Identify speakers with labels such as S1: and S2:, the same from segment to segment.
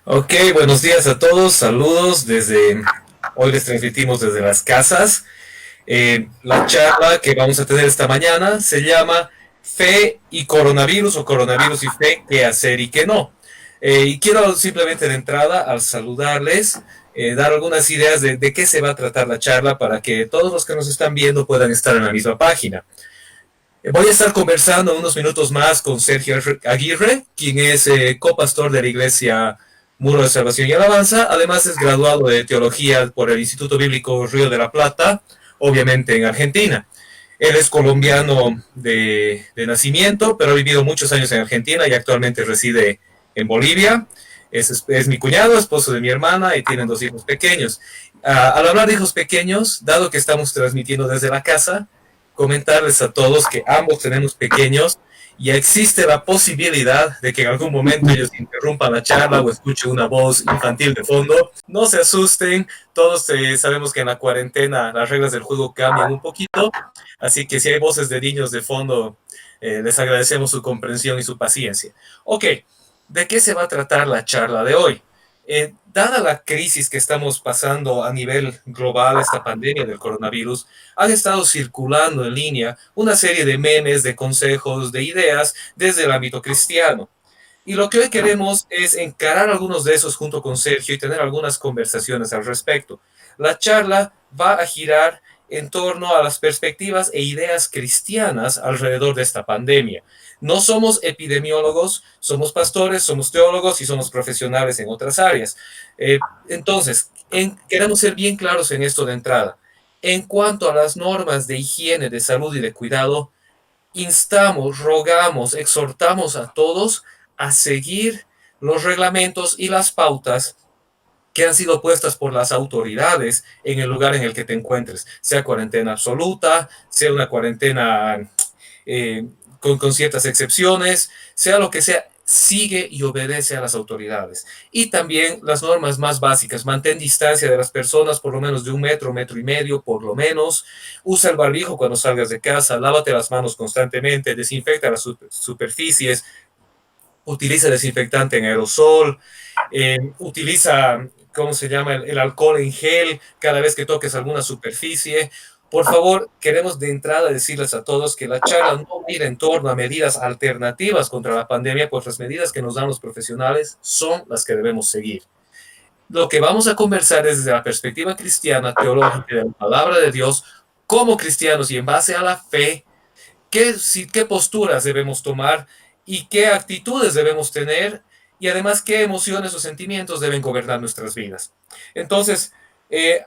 S1: Ok, buenos días a todos, saludos desde, hoy les transmitimos desde las casas. La charla que vamos a tener esta mañana se llama Fe y Coronavirus o Coronavirus y Fe, qué hacer y qué no. Y quiero simplemente de entrada, al saludarles, dar algunas ideas de qué se va a tratar la charla para que todos los que nos están viendo puedan estar en la misma página. Voy a estar conversando unos minutos más con Sergio Aguirre, quien es copastor de la iglesia Muro de Salvación y Alabanza. Además es graduado de teología por el Instituto Bíblico Río de la Plata, obviamente en Argentina. Él es colombiano de nacimiento, pero ha vivido muchos años en Argentina y actualmente reside en Bolivia. Es mi cuñado, esposo de mi hermana y tienen dos hijos pequeños. Al hablar de hijos pequeños, dado que estamos transmitiendo desde la casa, comentarles a todos que ambos tenemos pequeños y existe la posibilidad de que en algún momento ellos interrumpan la charla o escuchen una voz infantil de fondo. No se asusten, todos sabemos que en la cuarentena las reglas del juego cambian un poquito, así que si hay voces de niños de fondo, les agradecemos su comprensión y su paciencia. Ok, ¿de qué se va a tratar la charla de hoy? Dada la crisis que estamos pasando a nivel global, esta pandemia del coronavirus, han estado circulando en línea una serie de memes, de consejos, de ideas desde el ámbito cristiano. Y lo que hoy queremos es encarar algunos de esos junto con Sergio y tener algunas conversaciones al respecto. La charla va a girar en torno a las perspectivas e ideas cristianas alrededor de esta pandemia. No somos epidemiólogos, somos pastores, somos teólogos y somos profesionales en otras áreas. Entonces, queremos ser bien claros en esto de entrada. En cuanto a las normas de higiene, de salud y de cuidado, instamos, rogamos, exhortamos a todos a seguir los reglamentos y las pautas que han sido puestas por las autoridades en el lugar en el que te encuentres, sea cuarentena absoluta, sea una cuarentena eh, con ciertas excepciones, sea lo que sea, sigue y obedece a las autoridades. Y también las normas más básicas, mantén distancia de las personas por lo menos de 1 metro, 1,5 metros, por lo menos, usa el barbijo cuando salgas de casa, lávate las manos constantemente, desinfecta las superficies, utiliza desinfectante en aerosol, utiliza, ¿cómo se llama?, el alcohol en gel cada vez que toques alguna superficie. Por favor, queremos de entrada decirles a todos que la charla no gira en torno a medidas alternativas contra la pandemia, pues las medidas que nos dan los profesionales son las que debemos seguir. Lo que vamos a conversar es desde la perspectiva cristiana, teológica, de la palabra de Dios, como cristianos y en base a la fe, qué posturas debemos tomar y qué actitudes debemos tener y además qué emociones o sentimientos deben gobernar nuestras vidas. Entonces,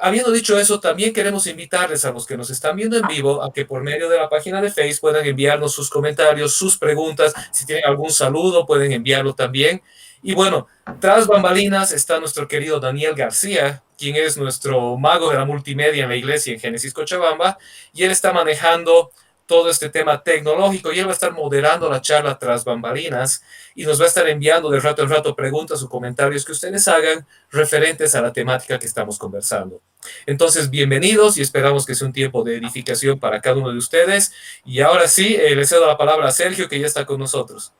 S1: habiendo dicho eso, también queremos invitarles a los que nos están viendo en vivo a que por medio de la página de Facebook puedan enviarnos sus comentarios, sus preguntas, si tienen algún saludo pueden enviarlo también. Y bueno, tras bambalinas está nuestro querido Daniel García, quien es nuestro mago de la multimedia en la iglesia en Génesis Cochabamba, y él está manejando todo este tema tecnológico y él va a estar moderando la charla tras bambalinas y nos va a estar enviando de rato en rato preguntas o comentarios que ustedes hagan referentes a la temática que estamos conversando. Entonces, bienvenidos y esperamos que sea un tiempo de edificación para cada uno de ustedes. Y ahora sí, le cedo la palabra a Sergio, que ya está con nosotros.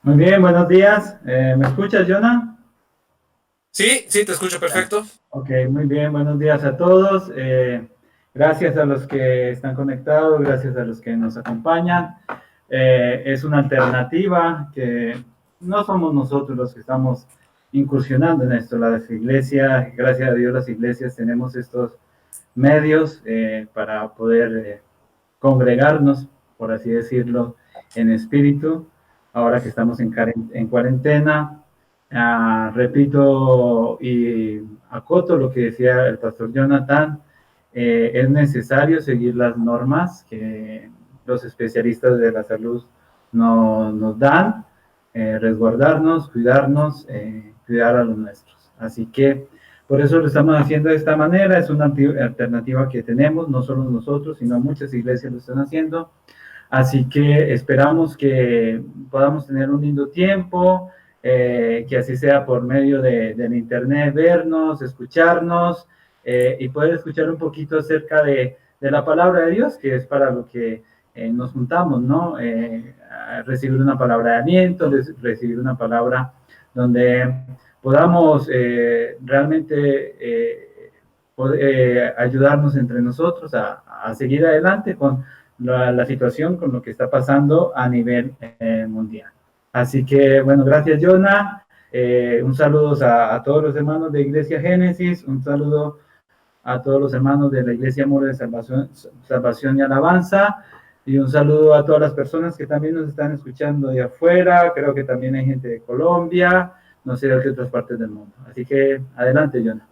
S2: Muy bien, buenos días. ¿Me escuchas, Jonah?
S1: Sí, sí, te escucho
S2: Ya.
S1: perfecto.
S2: Ok, muy bien, buenos días a todos. Gracias a los que están conectados, gracias a los que nos acompañan. Es una alternativa que no somos nosotros los que estamos incursionando en esto. La iglesia, gracias a Dios, las iglesias tenemos estos medios para poder congregarnos, por así decirlo, en espíritu, ahora que estamos en cuarentena. Repito y acoto lo que decía el pastor Jonathan, es necesario seguir las normas que los especialistas de la salud nos dan, resguardarnos, cuidarnos, cuidar a los nuestros. Así que por eso lo estamos haciendo de esta manera, es una alternativa que tenemos, no solo nosotros, sino muchas iglesias lo están haciendo. Así que esperamos que podamos tener un lindo tiempo, que así sea por medio del internet, vernos, escucharnos y poder escuchar un poquito acerca de la palabra de Dios, que es para lo que nos juntamos, ¿no? A recibir una palabra de aliento, recibir una palabra donde podamos realmente ayudarnos entre nosotros a seguir adelante con la situación, con lo que está pasando a nivel mundial. Así que, bueno, gracias, Jonah. Un saludo a todos los hermanos de Iglesia Génesis, un saludo a todos los hermanos de la Iglesia Amor de Salvación y Alabanza, y un saludo a todas las personas que también nos están escuchando de afuera. Creo que también hay gente de Colombia, no sé de qué otras partes del mundo. Así que adelante, Jonah.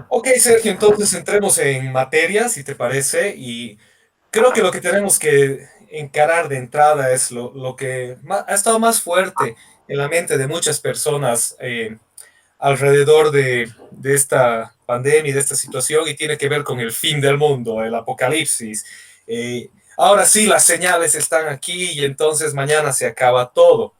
S1: Ok, Sergio, entonces entremos en materia, si te parece, y creo que lo que tenemos que encarar de entrada es lo que ha estado más fuerte en la mente de muchas personas alrededor de esta pandemia y de esta situación, y tiene que ver con el fin del mundo, el apocalipsis. Ahora sí, las señales están aquí y entonces mañana se acaba todo.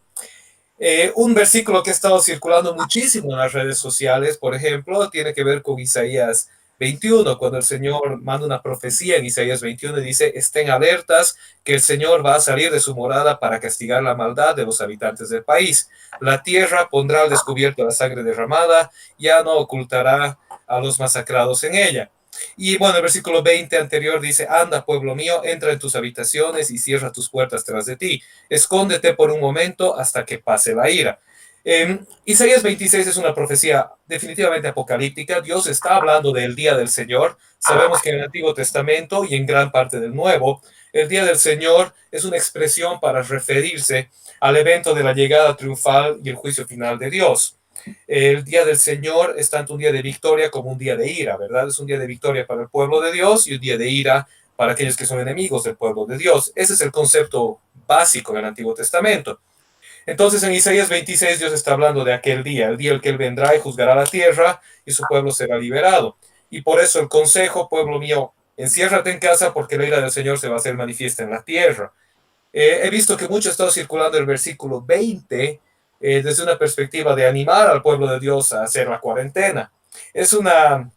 S1: Un versículo que ha estado circulando muchísimo en las redes sociales, por ejemplo, tiene que ver con Isaías 21, cuando el Señor manda una profecía en Isaías 21 y dice: estén alertas, que el Señor va a salir de su morada para castigar la maldad de los habitantes del país. La tierra pondrá al descubierto la sangre derramada, ya no ocultará a los masacrados en ella. Y bueno, el versículo 20 anterior dice: anda, pueblo mío, entra en tus habitaciones y cierra tus puertas tras de ti. Escóndete por un momento hasta que pase la ira. Isaías 26 es una profecía definitivamente apocalíptica. Dios está hablando del día del Señor. Sabemos que en el Antiguo Testamento y en gran parte del Nuevo, el día del Señor es una expresión para referirse al evento de la llegada triunfal y el juicio final de Dios. El día del Señor es tanto un día de victoria como un día de ira, ¿verdad? Es un día de victoria para el pueblo de Dios y un día de ira para aquellos que son enemigos del pueblo de Dios. Ese es el concepto básico del Antiguo Testamento. Entonces en Isaías 26 Dios está hablando de aquel día, el día en que Él vendrá y juzgará la tierra y su pueblo será liberado. Y por eso el consejo: pueblo mío, enciérrate en casa porque la ira del Señor se va a hacer manifiesta en la tierra. He visto que mucho ha estado circulando el versículo 20 desde una perspectiva de animar al pueblo de Dios a hacer la cuarentena. Es una,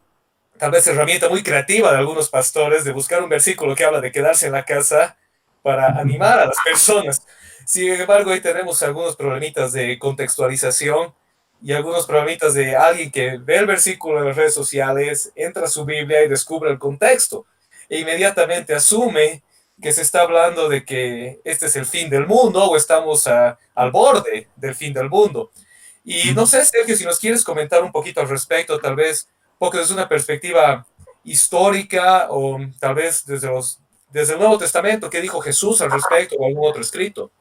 S1: tal vez, herramienta muy creativa de algunos pastores de buscar un versículo que habla de quedarse en la casa para animar a las personas. Sin embargo, ahí tenemos algunos problemitas de contextualización y algunos problemitas de alguien que ve el versículo en las redes sociales, entra a su Biblia y descubre el contexto e inmediatamente asume que se está hablando de que este es el fin del mundo o estamos al borde del fin del mundo. Y no sé, Sergio, si nos quieres comentar un poquito al respecto, tal vez un poco desde una perspectiva histórica o tal vez desde el Nuevo Testamento, ¿qué dijo Jesús al respecto o algún otro escrito?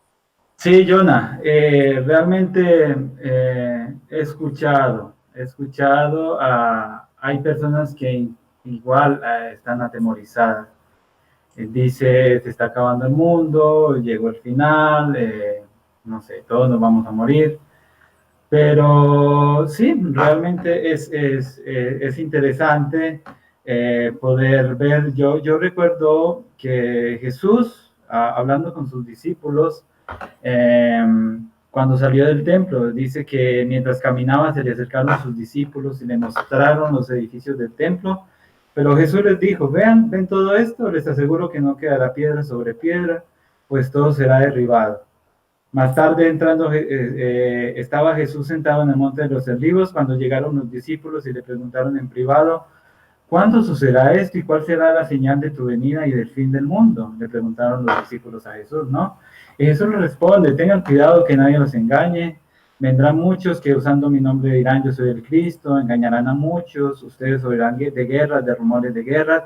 S2: Sí, Jonah, realmente he escuchado hay personas que igual están atemorizadas. Dice: se está acabando el mundo, llegó el final, no sé, todos nos vamos a morir. Pero sí, realmente es interesante poder ver. Yo recuerdo que Jesús, hablando con sus discípulos, eh, cuando salió del templo, dice que mientras caminaba se le acercaron sus discípulos y le mostraron los edificios del templo. Pero Jesús les dijo: ven todo esto, les aseguro que no quedará piedra sobre piedra, pues todo será derribado. Más tarde, estaba Jesús sentado en el monte de los olivos cuando llegaron los discípulos y le preguntaron en privado: ¿cuándo sucederá esto y cuál será la señal de tu venida y del fin del mundo? Le preguntaron los discípulos a Jesús, ¿no? Y Jesús les responde: tengan cuidado que nadie los engañe. Vendrán muchos que usando mi nombre dirán: yo soy el Cristo. Engañarán a muchos. Ustedes oirán de guerras, de rumores de guerras.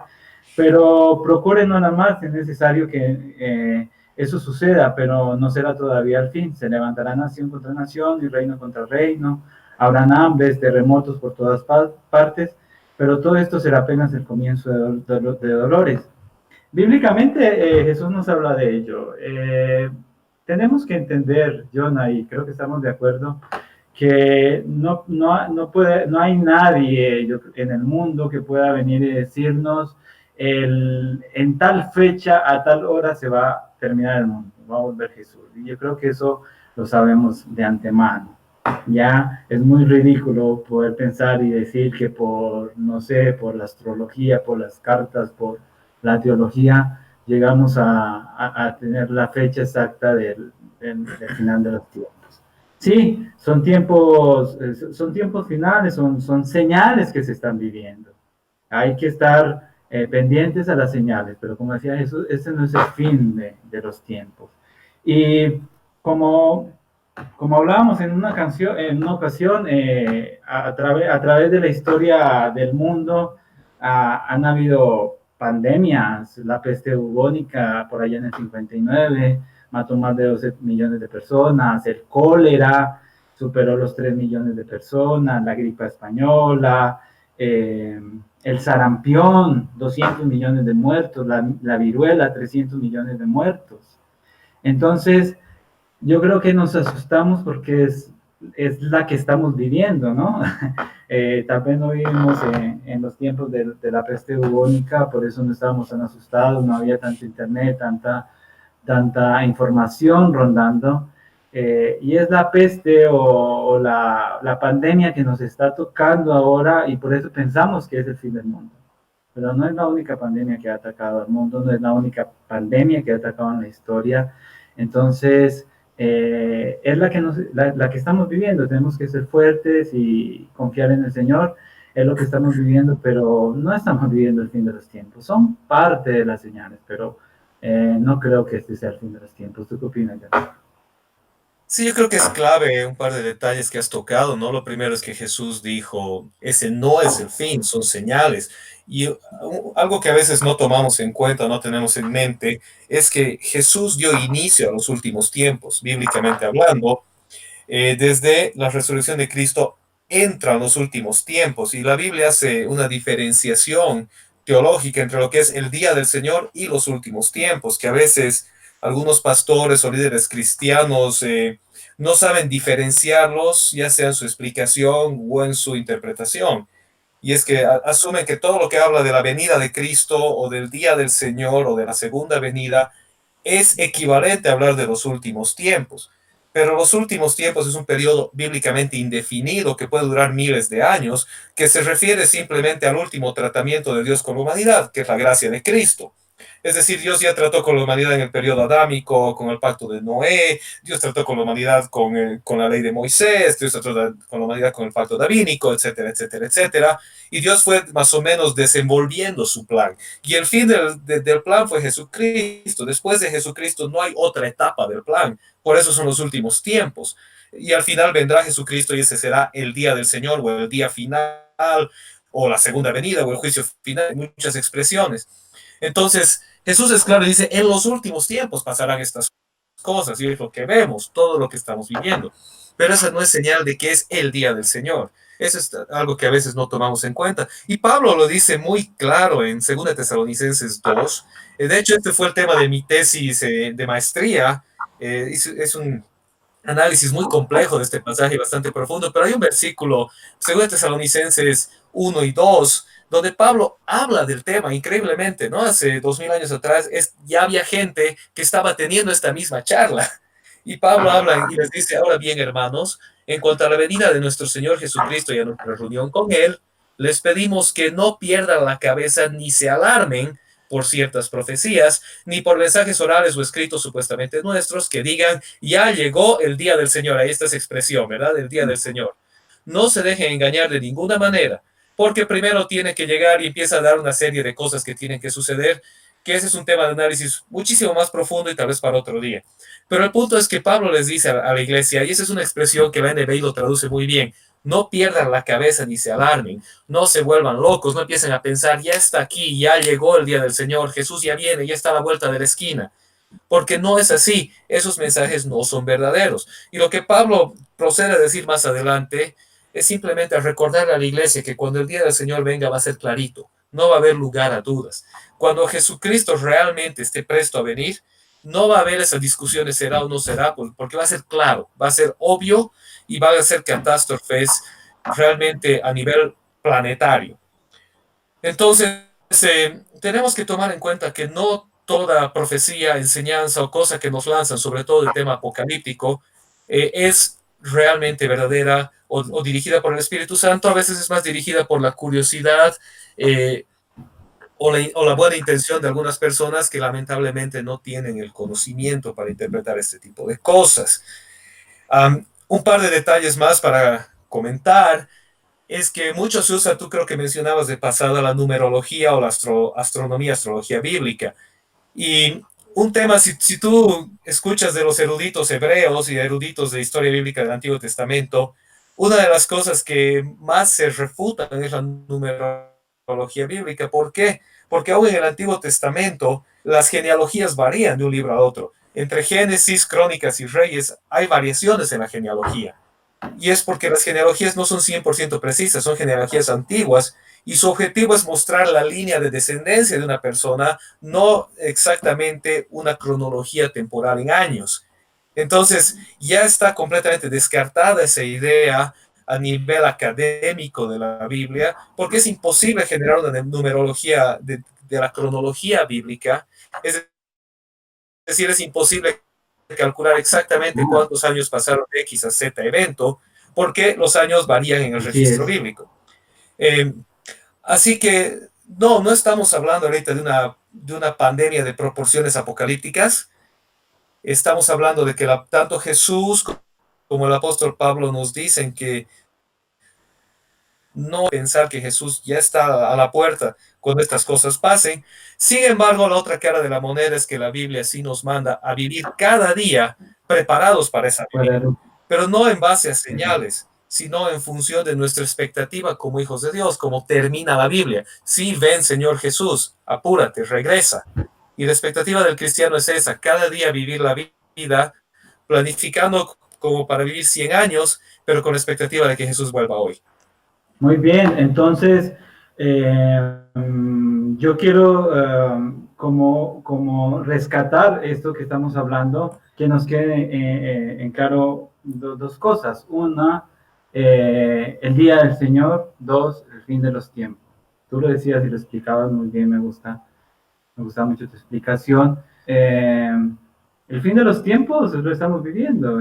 S2: Pero procuren nada más, es necesario que eso suceda, pero no será todavía el fin. Se levantará nación contra nación y reino contra reino. Habrán hambres, terremotos por todas partes, pero todo esto será apenas el comienzo de dolores. Bíblicamente Jesús nos habla de ello. Tenemos que entender, Jonah, y creo que estamos de acuerdo, que no hay nadie en el mundo que pueda venir y decirnos: en tal fecha, a tal hora se va a terminar el mundo, va a volver Jesús. Y yo creo que eso lo sabemos de antemano. Ya es muy ridículo poder pensar y decir que no sé, por la astrología, por las cartas, por la teología, llegamos a tener la fecha exacta del final de los tiempos. Sí, son tiempos finales, son señales que se están viviendo. Hay que estar pendientes a las señales, pero como decía Jesús, ese no es el fin de los tiempos. Y como, como hablábamos en una canción, en una ocasión, a través de la historia del mundo, han habido pandemias, la peste bubónica por allá en el 59, mató más de 12 millones de personas, el cólera superó los 3 millones de personas, la gripa española, el sarampión, 200 millones de muertos, la viruela, 300 millones de muertos. Entonces, yo creo que nos asustamos porque es la que estamos viviendo, ¿no? Tal vez no vivimos en los tiempos de la peste bubónica, por eso no estábamos tan asustados, no había tanto internet, tanta información rondando. Y es la peste o la pandemia que nos está tocando ahora y por eso pensamos que es el fin del mundo. Pero no es la única pandemia que ha atacado al mundo, no es la única pandemia que ha atacado en la historia. Entonces, es la que estamos viviendo. Tenemos que ser fuertes y confiar en el Señor. Es lo que estamos viviendo, pero no estamos viviendo el fin de los tiempos. Son parte de las señales, pero no creo que este sea el fin de los tiempos. ¿Tú qué opinas, Jan?
S1: Sí, yo creo que es clave un par de detalles que has tocado, ¿no? Lo primero es que Jesús dijo, ese no es el fin, son señales. Y algo que a veces no tomamos en cuenta, no tenemos en mente, es que Jesús dio inicio a los últimos tiempos, bíblicamente hablando. Desde la resurrección de Cristo entran los últimos tiempos y la Biblia hace una diferenciación teológica entre lo que es el día del Señor y los últimos tiempos, que a veces algunos pastores o líderes cristianos no saben diferenciarlos, ya sea en su explicación o en su interpretación. Y es que asumen que todo lo que habla de la venida de Cristo o del día del Señor o de la segunda venida es equivalente a hablar de los últimos tiempos. Pero los últimos tiempos es un periodo bíblicamente indefinido que puede durar miles de años, que se refiere simplemente al último tratamiento de Dios con la humanidad, que es la gracia de Cristo. Es decir, Dios ya trató con la humanidad en el periodo adámico, con el pacto de Noé, Dios trató con la humanidad con la ley de Moisés, Dios trató con la humanidad con el pacto davínico, etcétera, etcétera, etcétera. Y Dios fue más o menos desenvolviendo su plan. Y el fin del plan fue Jesucristo. Después de Jesucristo no hay otra etapa del plan. Por eso son los últimos tiempos. Y al final vendrá Jesucristo y ese será el día del Señor o el día final o la segunda venida o el juicio final, muchas expresiones. Entonces, Jesús es claro y dice, en los últimos tiempos pasarán estas cosas y es lo que vemos, todo lo que estamos viviendo. Pero esa no es señal de que es el día del Señor. Eso es algo que a veces no tomamos en cuenta. Y Pablo lo dice muy claro en 2 Tesalonicenses 2. De hecho, este fue el tema de mi tesis de maestría. Es un análisis muy complejo de este pasaje, bastante profundo, pero hay un versículo, 2 Tesalonicenses 1 y 2, donde Pablo habla del tema increíblemente, ¿no? Hace 2000 años atrás ya había gente que estaba teniendo esta misma charla. Y Pablo habla y les dice, ahora bien, hermanos, en cuanto a la venida de nuestro Señor Jesucristo y a nuestra reunión con Él, les pedimos que no pierdan la cabeza ni se alarmen por ciertas profecías, ni por mensajes orales o escritos supuestamente nuestros que digan, ya llegó el día del Señor. Ahí está esa expresión, ¿verdad? El día del Señor. No se dejen engañar de ninguna manera, porque primero tiene que llegar y empieza a dar una serie de cosas que tienen que suceder, que ese es un tema de análisis muchísimo más profundo y tal vez para otro día. Pero el punto es que Pablo les dice a la iglesia, y esa es una expresión que la NBI lo traduce muy bien, no pierdan la cabeza ni se alarmen, no se vuelvan locos, no empiecen a pensar, ya está aquí, ya llegó el día del Señor, Jesús ya viene, ya está a la vuelta de la esquina, porque no es así, esos mensajes no son verdaderos. Y lo que Pablo procede a decir más adelante es simplemente recordar a la iglesia que cuando el día del Señor venga va a ser clarito, no va a haber lugar a dudas. Cuando Jesucristo realmente esté presto a venir, no va a haber esas discusiones, será o no será, porque va a ser claro, va a ser obvio y va a ser catástrofes realmente a nivel planetario. Entonces, tenemos que tomar en cuenta que no toda profecía, enseñanza o cosa que nos lanzan, sobre todo el tema apocalíptico, es realmente verdadera o dirigida por el Espíritu Santo. A veces es más dirigida por la curiosidad, eh, o la buena intención de algunas personas que lamentablemente no tienen el conocimiento para interpretar este tipo de cosas. Un par de detalles más para comentar es que mucho se usa, tú creo que mencionabas de pasada la numerología o la astronomía, astrología bíblica. Y un tema, si tú escuchas de los eruditos hebreos y eruditos de historia bíblica del Antiguo Testamento, una de las cosas que más se refutan es la numerología bíblica. ¿Por qué? Porque aún en el Antiguo Testamento las genealogías varían de un libro a otro. Entre Génesis, Crónicas y Reyes hay variaciones en la genealogía. Y es porque las genealogías no son 100% precisas, son genealogías antiguas y su objetivo es mostrar la línea de descendencia de una persona, no exactamente una cronología temporal en años. Entonces, ya está completamente descartada esa idea a nivel académico de la Biblia, porque es imposible generar una numerología de la cronología bíblica, es decir, es imposible calcular exactamente cuántos años pasaron de X a Z evento, porque los años varían en el
S2: Así
S1: registro
S2: es.
S1: bíblico. Eh, Así que no estamos hablando ahorita de una pandemia de proporciones apocalípticas. Estamos hablando de que tanto Jesús como el apóstol Pablo nos dicen que no pensar que Jesús ya está a la puerta cuando estas cosas pasen. Sin embargo, la otra cara de la moneda es que la Biblia sí nos manda a vivir cada día preparados para esa venida,
S2: Para,
S1: pero no en base a
S2: exacto.
S1: señales, sino en función de nuestra expectativa como hijos de Dios, como termina la Biblia. Sí, ven, Señor Jesús, apúrate, regresa. Y la expectativa del cristiano es esa, cada día vivir la vida planificando como para vivir 100 años, pero con la expectativa de que Jesús vuelva hoy.
S2: Muy bien, entonces yo quiero como rescatar esto que estamos hablando, que nos quede en claro dos cosas. Una, el día del Señor. Dos, el fin de los tiempos. Tú lo decías y lo explicabas muy bien, me gusta mucho tu explicación. El fin de los tiempos lo estamos viviendo,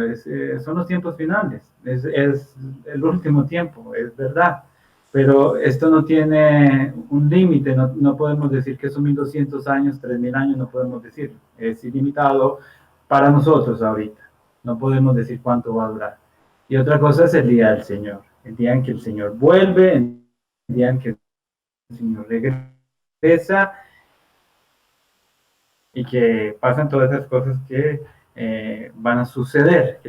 S2: son los tiempos finales, es el último tiempo, es verdad. Pero esto no tiene un límite, no podemos decir que son 1200 años, 3000 años, no podemos decir. Es ilimitado para nosotros ahorita. No podemos decir cuánto va a durar. Y otra cosa es el día del Señor, el día en que el Señor vuelve, el día en que el Señor regresa y que pasan todas esas cosas que van a suceder.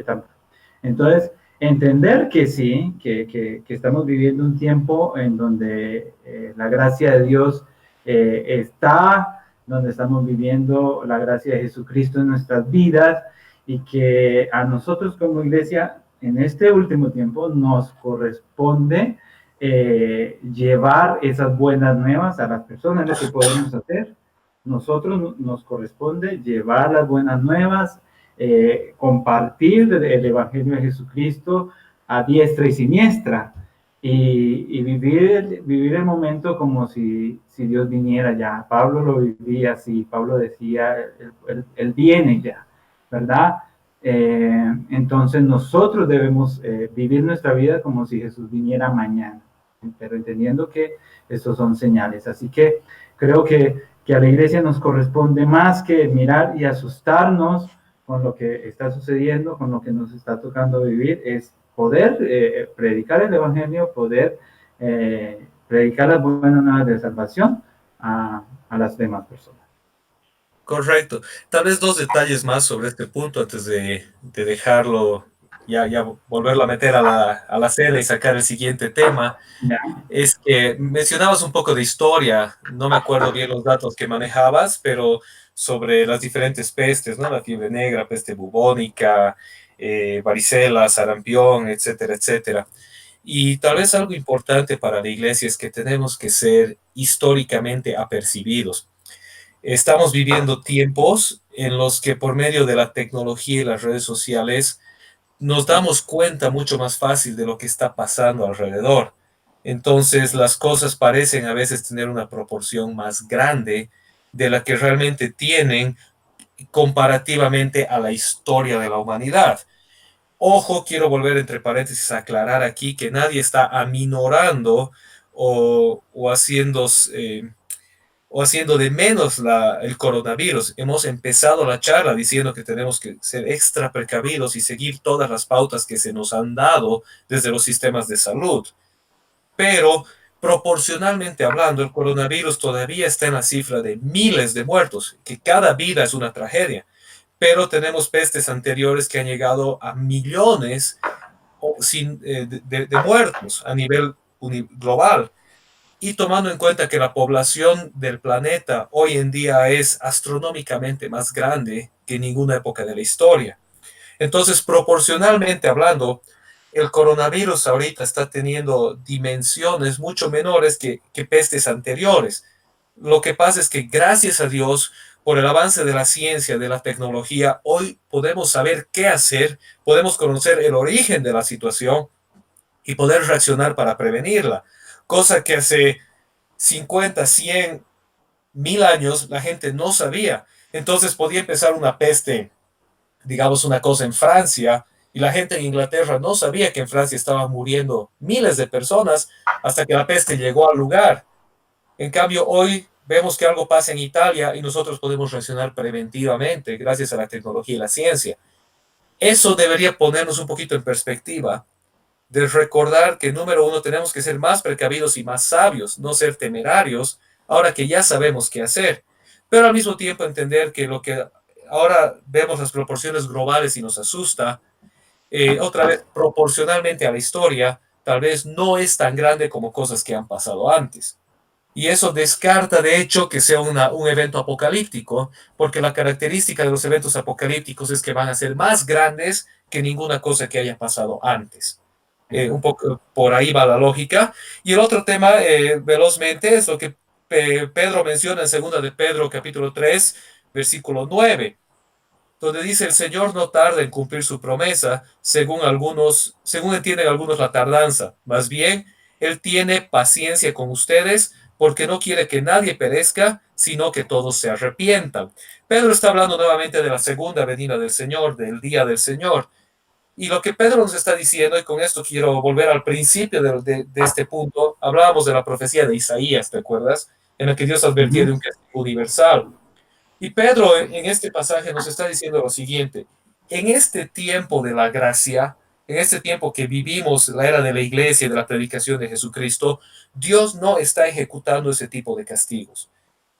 S2: Entonces, entender que sí, que estamos viviendo un tiempo en donde la gracia de Dios está, donde estamos viviendo la gracia de Jesucristo en nuestras vidas y que a nosotros como iglesia en este último tiempo nos corresponde llevar esas buenas nuevas a las personas. Lo que podemos hacer, nosotros nos corresponde llevar las buenas nuevas, compartir el Evangelio de Jesucristo a diestra y siniestra y vivir el momento como si Dios viniera ya. Pablo lo vivía así, Pablo decía, él viene ya, ¿verdad? Entonces nosotros debemos vivir nuestra vida como si Jesús viniera mañana, pero entendiendo que estos son señales. Así que creo que a la iglesia nos corresponde más que mirar y asustarnos con lo que está sucediendo, con lo que nos está tocando vivir, es poder predicar el Evangelio, poder predicar las buenas nuevas de salvación a las demás personas.
S1: Correcto. Tal vez dos detalles más sobre este punto antes de dejarlo, ya volverlo a meter a la cena y sacar el siguiente tema.
S2: Ya.
S1: Es que mencionabas un poco de historia, no me acuerdo bien los datos que manejabas, pero sobre las diferentes pestes, ¿no? La fiebre negra, peste bubónica, varicela, sarampión, etcétera, etcétera. Y tal vez algo importante para la iglesia es que tenemos que ser históricamente apercibidos. Estamos viviendo tiempos en los que por medio de la tecnología y las redes sociales nos damos cuenta mucho más fácil de lo que está pasando alrededor. Entonces las cosas parecen a veces tener una proporción más grande de la que realmente tienen comparativamente a la historia de la humanidad. Ojo, quiero volver entre paréntesis a aclarar aquí que nadie está aminorando o haciendo o haciendo de menos el coronavirus. Hemos empezado la charla diciendo que tenemos que ser extra precavidos y seguir todas las pautas que se nos han dado desde los sistemas de salud. Pero proporcionalmente hablando, el coronavirus todavía está en la cifra de miles de muertos, que cada vida es una tragedia. Pero tenemos pestes anteriores que han llegado a millones de muertos a nivel global. Y tomando en cuenta que la población del planeta hoy en día es astronómicamente más grande que en ninguna época de la historia. Entonces, proporcionalmente hablando, el coronavirus ahorita está teniendo dimensiones mucho menores que pestes anteriores. Lo que pasa es que gracias a Dios, por el avance de la ciencia, de la tecnología, hoy podemos saber qué hacer, podemos conocer el origen de la situación y poder reaccionar para prevenirla. Cosa que hace 50, 100, 1000 años la gente no sabía. Entonces podía empezar una peste, digamos una cosa en Francia, y la gente en Inglaterra no sabía que en Francia estaban muriendo miles de personas hasta que la peste llegó al lugar. En cambio, hoy vemos que algo pasa en Italia y nosotros podemos reaccionar preventivamente gracias a la tecnología y la ciencia. Eso debería ponernos un poquito en perspectiva de recordar que, número uno, tenemos que ser más precavidos y más sabios, no ser temerarios, ahora que ya sabemos qué hacer, pero al mismo tiempo entender que lo que ahora vemos las proporciones globales y nos asusta, otra vez, proporcionalmente a la historia, tal vez no es tan grande como cosas que han pasado antes. Y eso descarta, de hecho, que sea un evento apocalíptico, porque la característica de los eventos apocalípticos es que van a ser más grandes que ninguna cosa que haya pasado antes. Un poco por ahí va la lógica. Y el otro tema, velozmente, es lo que Pedro menciona en segunda de Pedro, capítulo 3 versículo 9, donde dice: el Señor no tarda en cumplir su promesa, según entienden algunos la tardanza. Más bien, Él tiene paciencia con ustedes porque no quiere que nadie perezca, sino que todos se arrepientan. Pedro está hablando nuevamente de la segunda venida del Señor, del día del Señor. Y lo que Pedro nos está diciendo, y con esto quiero volver al principio de este punto, hablábamos de la profecía de Isaías, ¿te acuerdas? En la que Dios advertía de un castigo universal. Y Pedro en este pasaje nos está diciendo lo siguiente: en este tiempo de la gracia, en este tiempo que vivimos, la era de la iglesia y de la predicación de Jesucristo, Dios no está ejecutando ese tipo de castigos.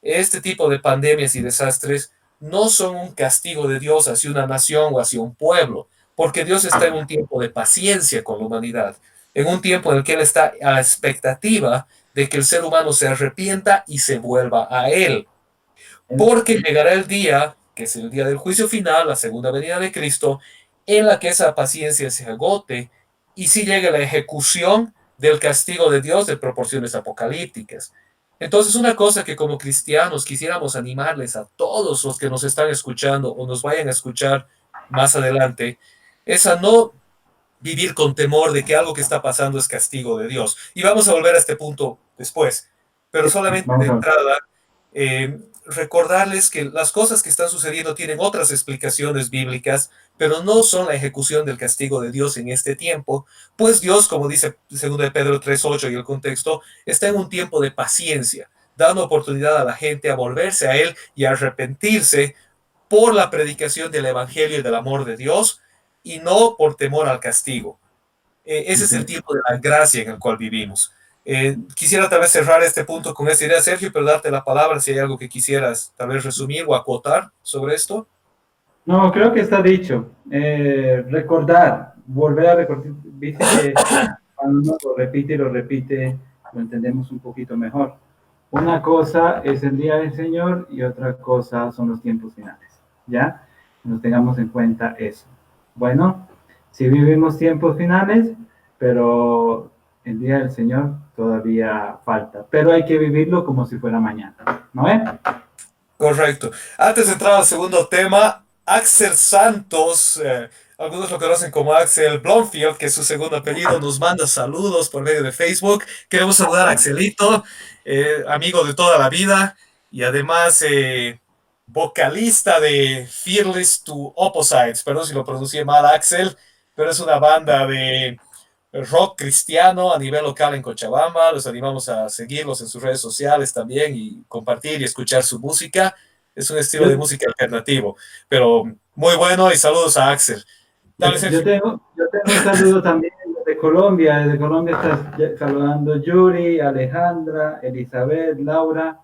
S1: Este tipo de pandemias y desastres no son un castigo de Dios hacia una nación o hacia un pueblo, porque Dios está en un tiempo de paciencia con la humanidad, en un tiempo en el que Él está a la expectativa de que el ser humano se arrepienta y se vuelva a Él. Porque llegará el día, que es el día del juicio final, la segunda venida de Cristo, en la que esa paciencia se agote y si llegue la ejecución del castigo de Dios de proporciones apocalípticas. Entonces, una cosa que como cristianos quisiéramos animarles a todos los que nos están escuchando o nos vayan a escuchar más adelante, es a no vivir con temor de que algo que está pasando es castigo de Dios. Y vamos a volver a este punto después, pero solamente de
S2: Vamos a ver.
S1: entrada, recordarles que las cosas que están sucediendo tienen otras explicaciones bíblicas, pero no son la ejecución del castigo de Dios en este tiempo, pues Dios, como dice 2 Pedro 3:8 y el contexto, está en un tiempo de paciencia, dando oportunidad a la gente a volverse a Él y a arrepentirse por la predicación del Evangelio y del amor de Dios, y no por temor al castigo. Ese es el tiempo de la gracia en el cual vivimos. Quisiera tal vez cerrar este punto con esta idea, Sergio, pero darte la palabra si hay algo que quisieras tal vez resumir o acotar sobre esto.
S2: No, creo que está dicho. Recordar, volver a recordar. Dice que cuando uno lo repite, lo entendemos un poquito mejor. Una cosa es el día del Señor y otra cosa son los tiempos finales. ¿Ya? Nos tengamos en cuenta eso. Bueno, si vivimos tiempos finales, pero el día del Señor todavía falta. Pero hay que vivirlo como si fuera mañana. ¿No es?
S1: Correcto. Antes de entrar al segundo tema, Axel Santos, algunos lo conocen como Axel Blomfield, que es su segundo apellido, nos manda saludos por medio de Facebook. Queremos saludar a Axelito, amigo de toda la vida y además vocalista de Fearless to Opposites. Perdón si lo pronuncié mal, Axel, pero es una banda de rock cristiano a nivel local en Cochabamba. Los animamos a seguirlos en sus redes sociales también y compartir y escuchar su música. Es un estilo de
S2: Yo,
S1: música alternativo, pero muy bueno y saludos a Axel. Dale, Sergio.
S2: yo tengo un saludo también de Colombia. Desde Colombia está saludando Yuri, Alejandra, Elizabeth, Laura.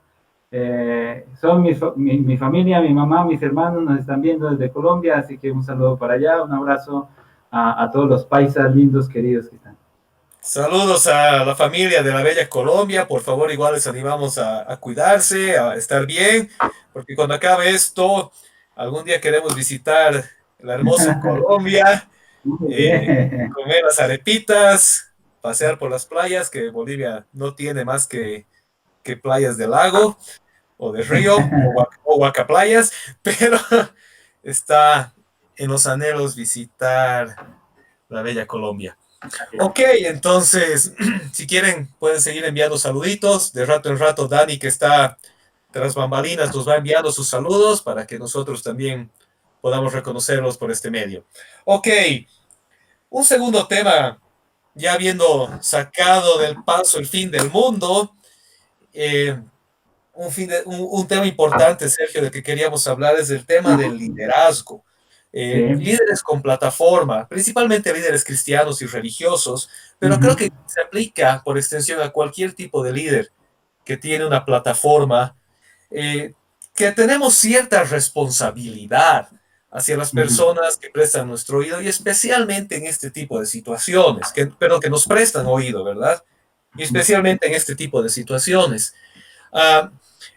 S2: Son mi familia, mi mamá, mis hermanos nos están viendo desde Colombia, así que un saludo para allá, un abrazo a todos los paisas lindos, queridos que están.
S1: Saludos a la familia de la Bella Colombia. Por favor, igual les animamos a cuidarse, a estar bien, porque cuando acabe esto, algún día queremos visitar el hermoso Colombia,
S2: Muy
S1: eh,
S2: bien.
S1: comer las arepitas, pasear por las playas, que Bolivia no tiene más que playas de lago o de río o huacaplayas, pero está en los anhelos visitar la Bella Colombia. Ok, entonces, si quieren, pueden seguir enviando saluditos. De rato en rato, Dani, que está tras bambalinas, nos va enviando sus saludos para que nosotros también podamos reconocerlos por este medio. Ok, un segundo tema, ya habiendo sacado del paso el fin del mundo, eh, un tema importante, Sergio, del que queríamos hablar es el tema del liderazgo.
S2: Sí.
S1: Líderes con plataforma, principalmente líderes cristianos y religiosos, pero creo
S2: Ujú,
S1: que se aplica por extensión a cualquier tipo de líder que tiene una plataforma, eh, que tenemos cierta responsabilidad hacia las
S2: ujú,
S1: personas que prestan nuestro oído y especialmente en este tipo de situaciones, pero que nos prestan oído, ¿verdad? Y
S2: ujú.
S1: especialmente en este tipo de situaciones. Ah,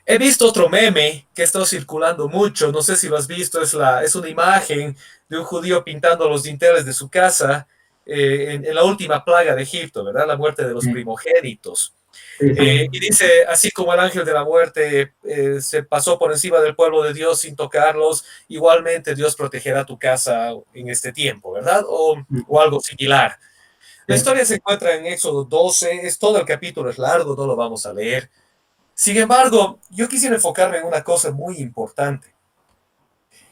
S1: he visto otro meme que ha estado circulando mucho, no sé si lo has visto, es una imagen de un judío pintando los dinteles de su casa en la última plaga de Egipto, ¿verdad? La muerte de los
S2: Sí,
S1: primogénitos.
S2: sí, sí.
S1: Y dice, así como el ángel de la muerte se pasó por encima del pueblo de Dios sin tocarlos, igualmente Dios protegerá tu casa en este tiempo, ¿verdad? O
S2: Ujú,
S1: algo similar. La
S2: sí,
S1: historia se encuentra en Éxodo 12, es todo el capítulo, es largo, no lo vamos a leer. Sin embargo, yo quisiera enfocarme en una cosa muy importante.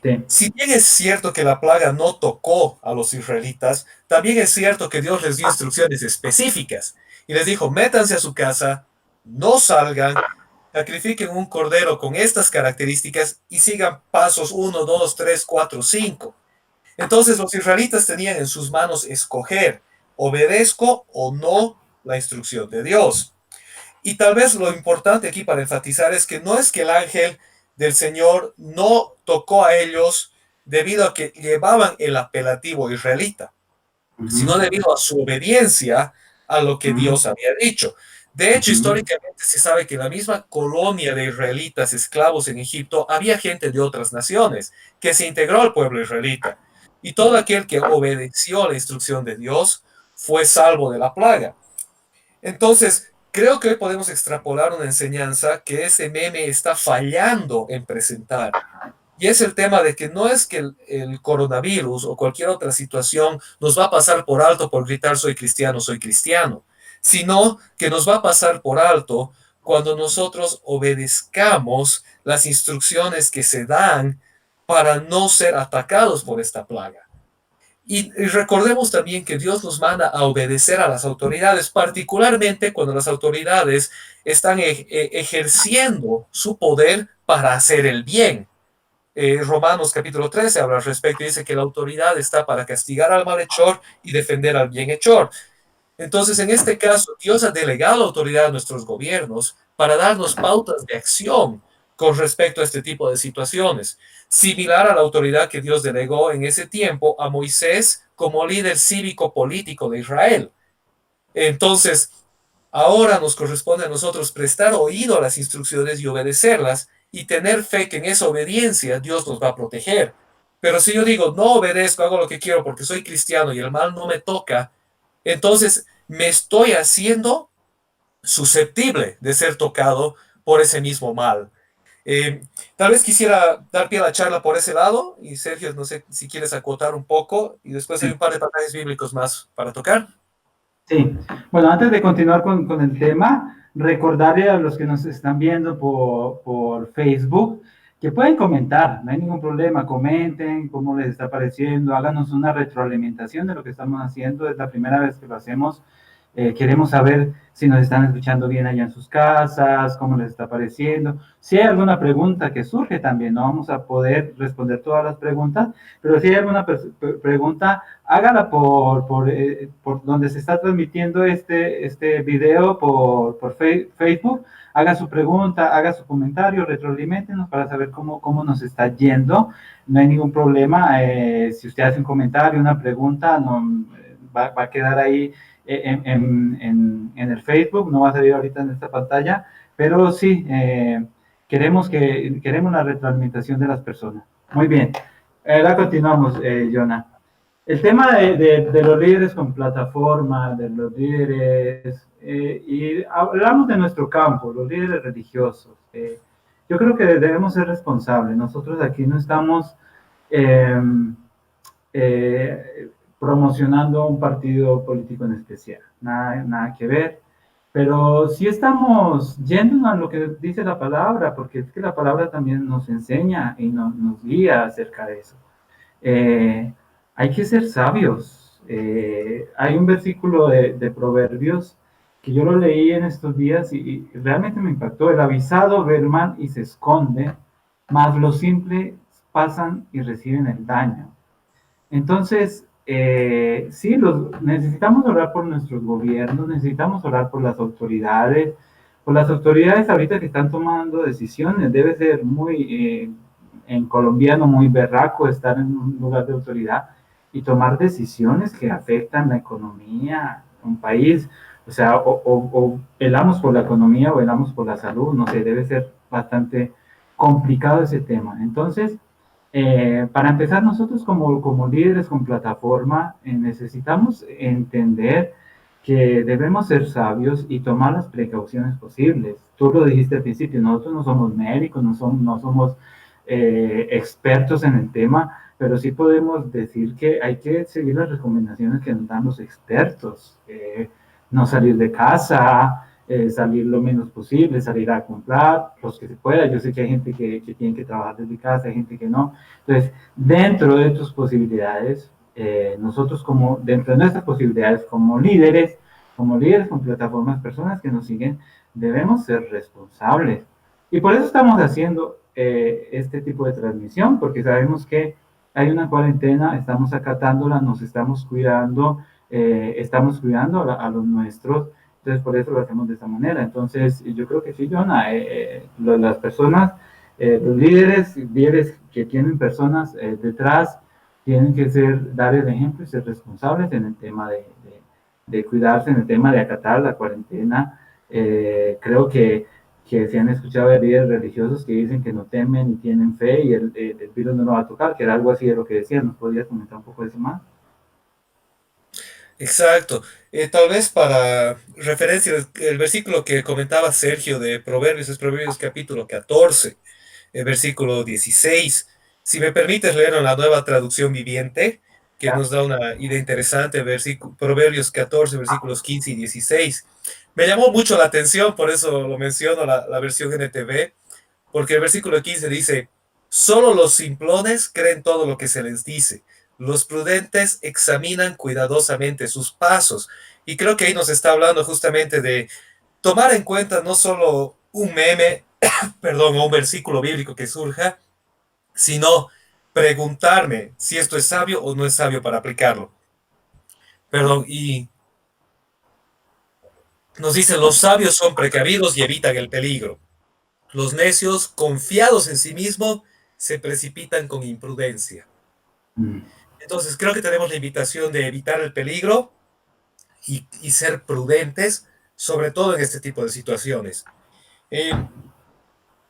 S2: sí.
S1: Si bien es cierto que la plaga no tocó a los israelitas, también es cierto que Dios les dio instrucciones específicas y les dijo, métanse a su casa, no salgan, sacrifiquen un cordero con estas características y sigan pasos 1, 2, 3, 4, 5. Entonces los israelitas tenían en sus manos escoger, obedezco o no la instrucción de Dios. Y tal vez lo importante aquí para enfatizar es que no es que el ángel del Señor no tocó a ellos debido a que llevaban el apelativo israelita,
S2: Ujú,
S1: sino debido a su obediencia a lo que
S2: ujú,
S1: Dios había dicho. De hecho,
S2: ujú,
S1: históricamente se sabe que en la misma colonia de israelitas esclavos en Egipto había gente de otras naciones que se integró al pueblo israelita. Y todo aquel que obedeció la instrucción de Dios fue salvo de la plaga. Entonces, creo que hoy podemos extrapolar una enseñanza que ese meme está fallando en presentar. Y es el tema de que no es que el coronavirus o cualquier otra situación nos va a pasar por alto por gritar soy cristiano, sino que nos va a pasar por alto cuando nosotros obedezcamos las instrucciones que se dan para no ser atacados por esta plaga. Y recordemos también que Dios nos manda a obedecer a las autoridades, particularmente cuando las autoridades están ejerciendo su poder para hacer el bien. Romanos capítulo 13 habla al respecto y dice que la autoridad está para castigar al malhechor y defender al bienhechor. Entonces, en este caso, Dios ha delegado autoridad a nuestros gobiernos para darnos pautas de acción con respecto a este tipo de situaciones, similar a la autoridad que Dios delegó en ese tiempo a Moisés como líder cívico-político de Israel. Entonces, ahora nos corresponde a nosotros prestar oído a las instrucciones y obedecerlas y tener fe que en esa obediencia Dios nos va a proteger. Pero si yo digo, no obedezco, hago lo que quiero porque soy cristiano y el mal no me toca, entonces me estoy haciendo susceptible de ser tocado por ese mismo mal. Eh, Tal vez quisiera dar pie a la charla por ese lado y Sergio, no sé si quieres acotar un poco y después hay un
S2: sí.
S1: par de pasajes bíblicos más para tocar.
S2: Sí, bueno, antes de continuar con el tema, recordarle a los que nos están viendo por Facebook que pueden comentar, no hay ningún problema, comenten cómo les está pareciendo, háganos una retroalimentación de lo que estamos haciendo, es la primera vez que lo hacemos, queremos saber si nos están escuchando bien allá en sus casas, cómo les está pareciendo, si hay alguna pregunta que surge también, no vamos a poder responder todas las preguntas, pero si hay alguna pregunta, hágala por donde se está transmitiendo este video por Facebook, haga su pregunta, haga su comentario, retroaliméntenos para saber cómo nos está yendo. No hay ningún problema. Si usted hace un comentario, una pregunta, no, va a quedar ahí en el Facebook, no va a salir ahorita en esta pantalla, pero sí, queremos la retroalimentación de las personas. Muy bien. Ahora continuamos, Jonah. El tema de los líderes con plataforma, de los líderes, y hablamos de nuestro campo, los líderes religiosos. Yo creo que debemos ser responsables. Nosotros aquí no estamos eh, promocionando un partido político en especial, nada que ver, pero sí estamos yendo a lo que dice la palabra, porque es que la palabra también nos enseña y nos guía acerca de eso. Hay que ser sabios. Hay un versículo de Proverbios que yo lo leí en estos días y realmente me impactó. El avisado ve el mal y se esconde, mas los simples pasan y reciben el daño. Entonces, sí, necesitamos orar por nuestros gobiernos, necesitamos orar por las autoridades ahorita que están tomando decisiones. Debe ser muy, en colombiano, muy berraco estar en un lugar de autoridad y tomar decisiones que afectan la economía de un país. O sea, o velamos por la economía o velamos por la salud, no sé, debe ser bastante complicado ese tema. Entonces, para empezar, nosotros como líderes con plataforma necesitamos entender que debemos ser sabios y tomar las precauciones posibles. Tú lo dijiste al principio, nosotros no somos médicos, no somos expertos en el tema, pero sí podemos decir que hay que seguir las recomendaciones que nos dan los expertos. No salir de casa, salir lo menos posible, salir a comprar los que se pueda. Yo sé que hay gente que tiene que trabajar desde casa, hay gente que no. Entonces, dentro de tus posibilidades, nosotros dentro de nuestras posibilidades como líderes con plataformas, personas que nos siguen, debemos ser responsables. Y por eso estamos haciendo este tipo de transmisión, porque sabemos que hay una cuarentena, estamos acatándola, nos estamos cuidando a los nuestros. Entonces, por eso lo hacemos de esta manera. Entonces, yo creo que sí, Jonah, las personas, los líderes que tienen personas detrás, tienen que dar el ejemplo y ser responsables en el tema de cuidarse, en el tema de acatar la cuarentena. Creo que se han escuchado de líderes religiosos que dicen que no temen y tienen fe y el virus no lo va a tocar, que era algo así de lo que decían. ¿Nos podrías comentar un poco de eso más?
S1: Exacto. Tal vez para referencia, el versículo que comentaba Sergio de Proverbios es Proverbios capítulo 14, el versículo 16. Si me permites leer en la nueva traducción viviente, que
S2: Ya.
S1: nos da una idea interesante, Proverbios 14, versículos 15 y 16. Me llamó mucho la atención, por eso lo menciono, la versión NTV, porque el versículo 15 dice, solo los simplones creen todo lo que se les dice. Los prudentes examinan cuidadosamente sus pasos. Y creo que ahí nos está hablando justamente de tomar en cuenta no solo un meme, perdón, o un versículo bíblico que surja, sino preguntarme si esto es sabio o no es sabio para aplicarlo. Perdón, y nos dice, los sabios son precavidos y evitan el peligro. Los necios, confiados en sí mismos, se precipitan con imprudencia.
S2: Mm.
S1: Entonces, creo que tenemos la invitación de evitar el peligro y ser prudentes, sobre todo en este tipo de situaciones. Eh,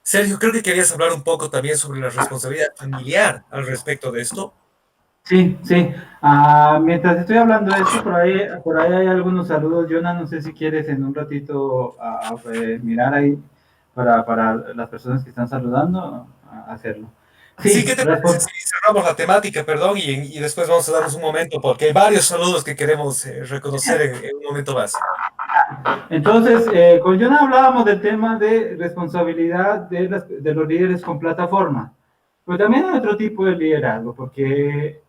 S1: Sergio, creo que querías hablar un poco también sobre la responsabilidad familiar al respecto de esto.
S2: Sí, sí. Mientras estoy hablando de esto, por ahí hay algunos saludos. Jonah, no sé si quieres en un ratito mirar ahí para las personas que están saludando, hacerlo.
S1: Sí, ¿qué
S2: Sí,
S1: te parece si cerramos la temática, perdón, y después vamos a darnos un momento porque hay varios saludos que queremos reconocer en un momento más?
S2: Entonces, con Jonah hablábamos del tema de responsabilidad de los líderes con plataforma. Pero también hay otro tipo de liderazgo, porque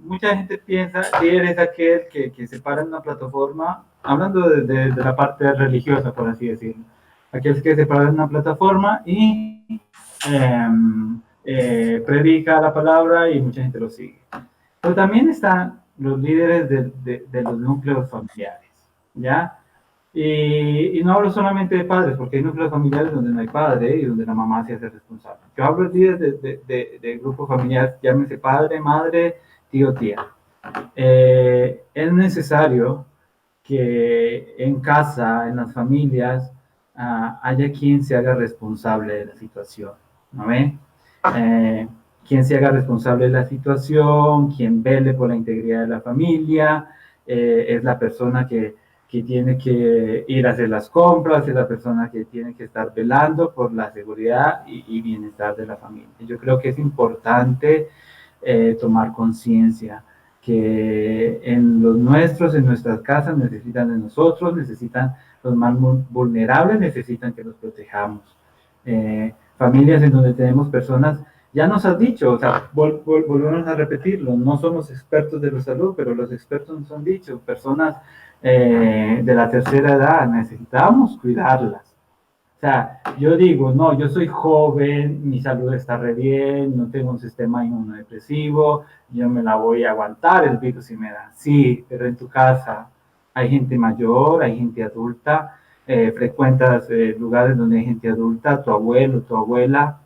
S2: mucha gente piensa líder es aquel que se para en una plataforma, hablando de la parte religiosa, por así decirlo. Aquel que se para en una plataforma y predica la palabra y mucha gente lo sigue. Pero también están los líderes de los núcleos familiares, ¿ya? Y no hablo solamente de padres, porque hay núcleos familiares donde no hay padre y donde la mamá se hace responsable. Yo hablo de líderes de grupo familiar, llámese padre, madre, tío, tía. Es necesario que en casa, en las familias, haya quien se haga responsable de la situación, ¿no ven? Quien se haga responsable de la situación, quien vele por la integridad de la familia, es la persona que tiene que ir a hacer las compras, es la persona que tiene que estar velando por la seguridad y bienestar de la familia. Yo creo que es importante tomar conciencia que en los nuestros, en nuestras casas, necesitan de nosotros, necesitan los más vulnerables, necesitan que los protejamos. Familias en donde tenemos personas, ya nos has dicho, o sea, volvemos a repetirlo, no somos expertos de la salud, pero los expertos nos han dicho, personas de la tercera edad, necesitamos cuidarlas. O sea, yo digo, no, yo soy joven, mi salud está re bien, no tengo un sistema inmunodepresivo, yo me la voy a aguantar el virus si me da. Sí, pero en tu casa hay gente mayor, hay gente adulta, frecuentas lugares donde hay gente adulta, tu abuelo, tu abuela.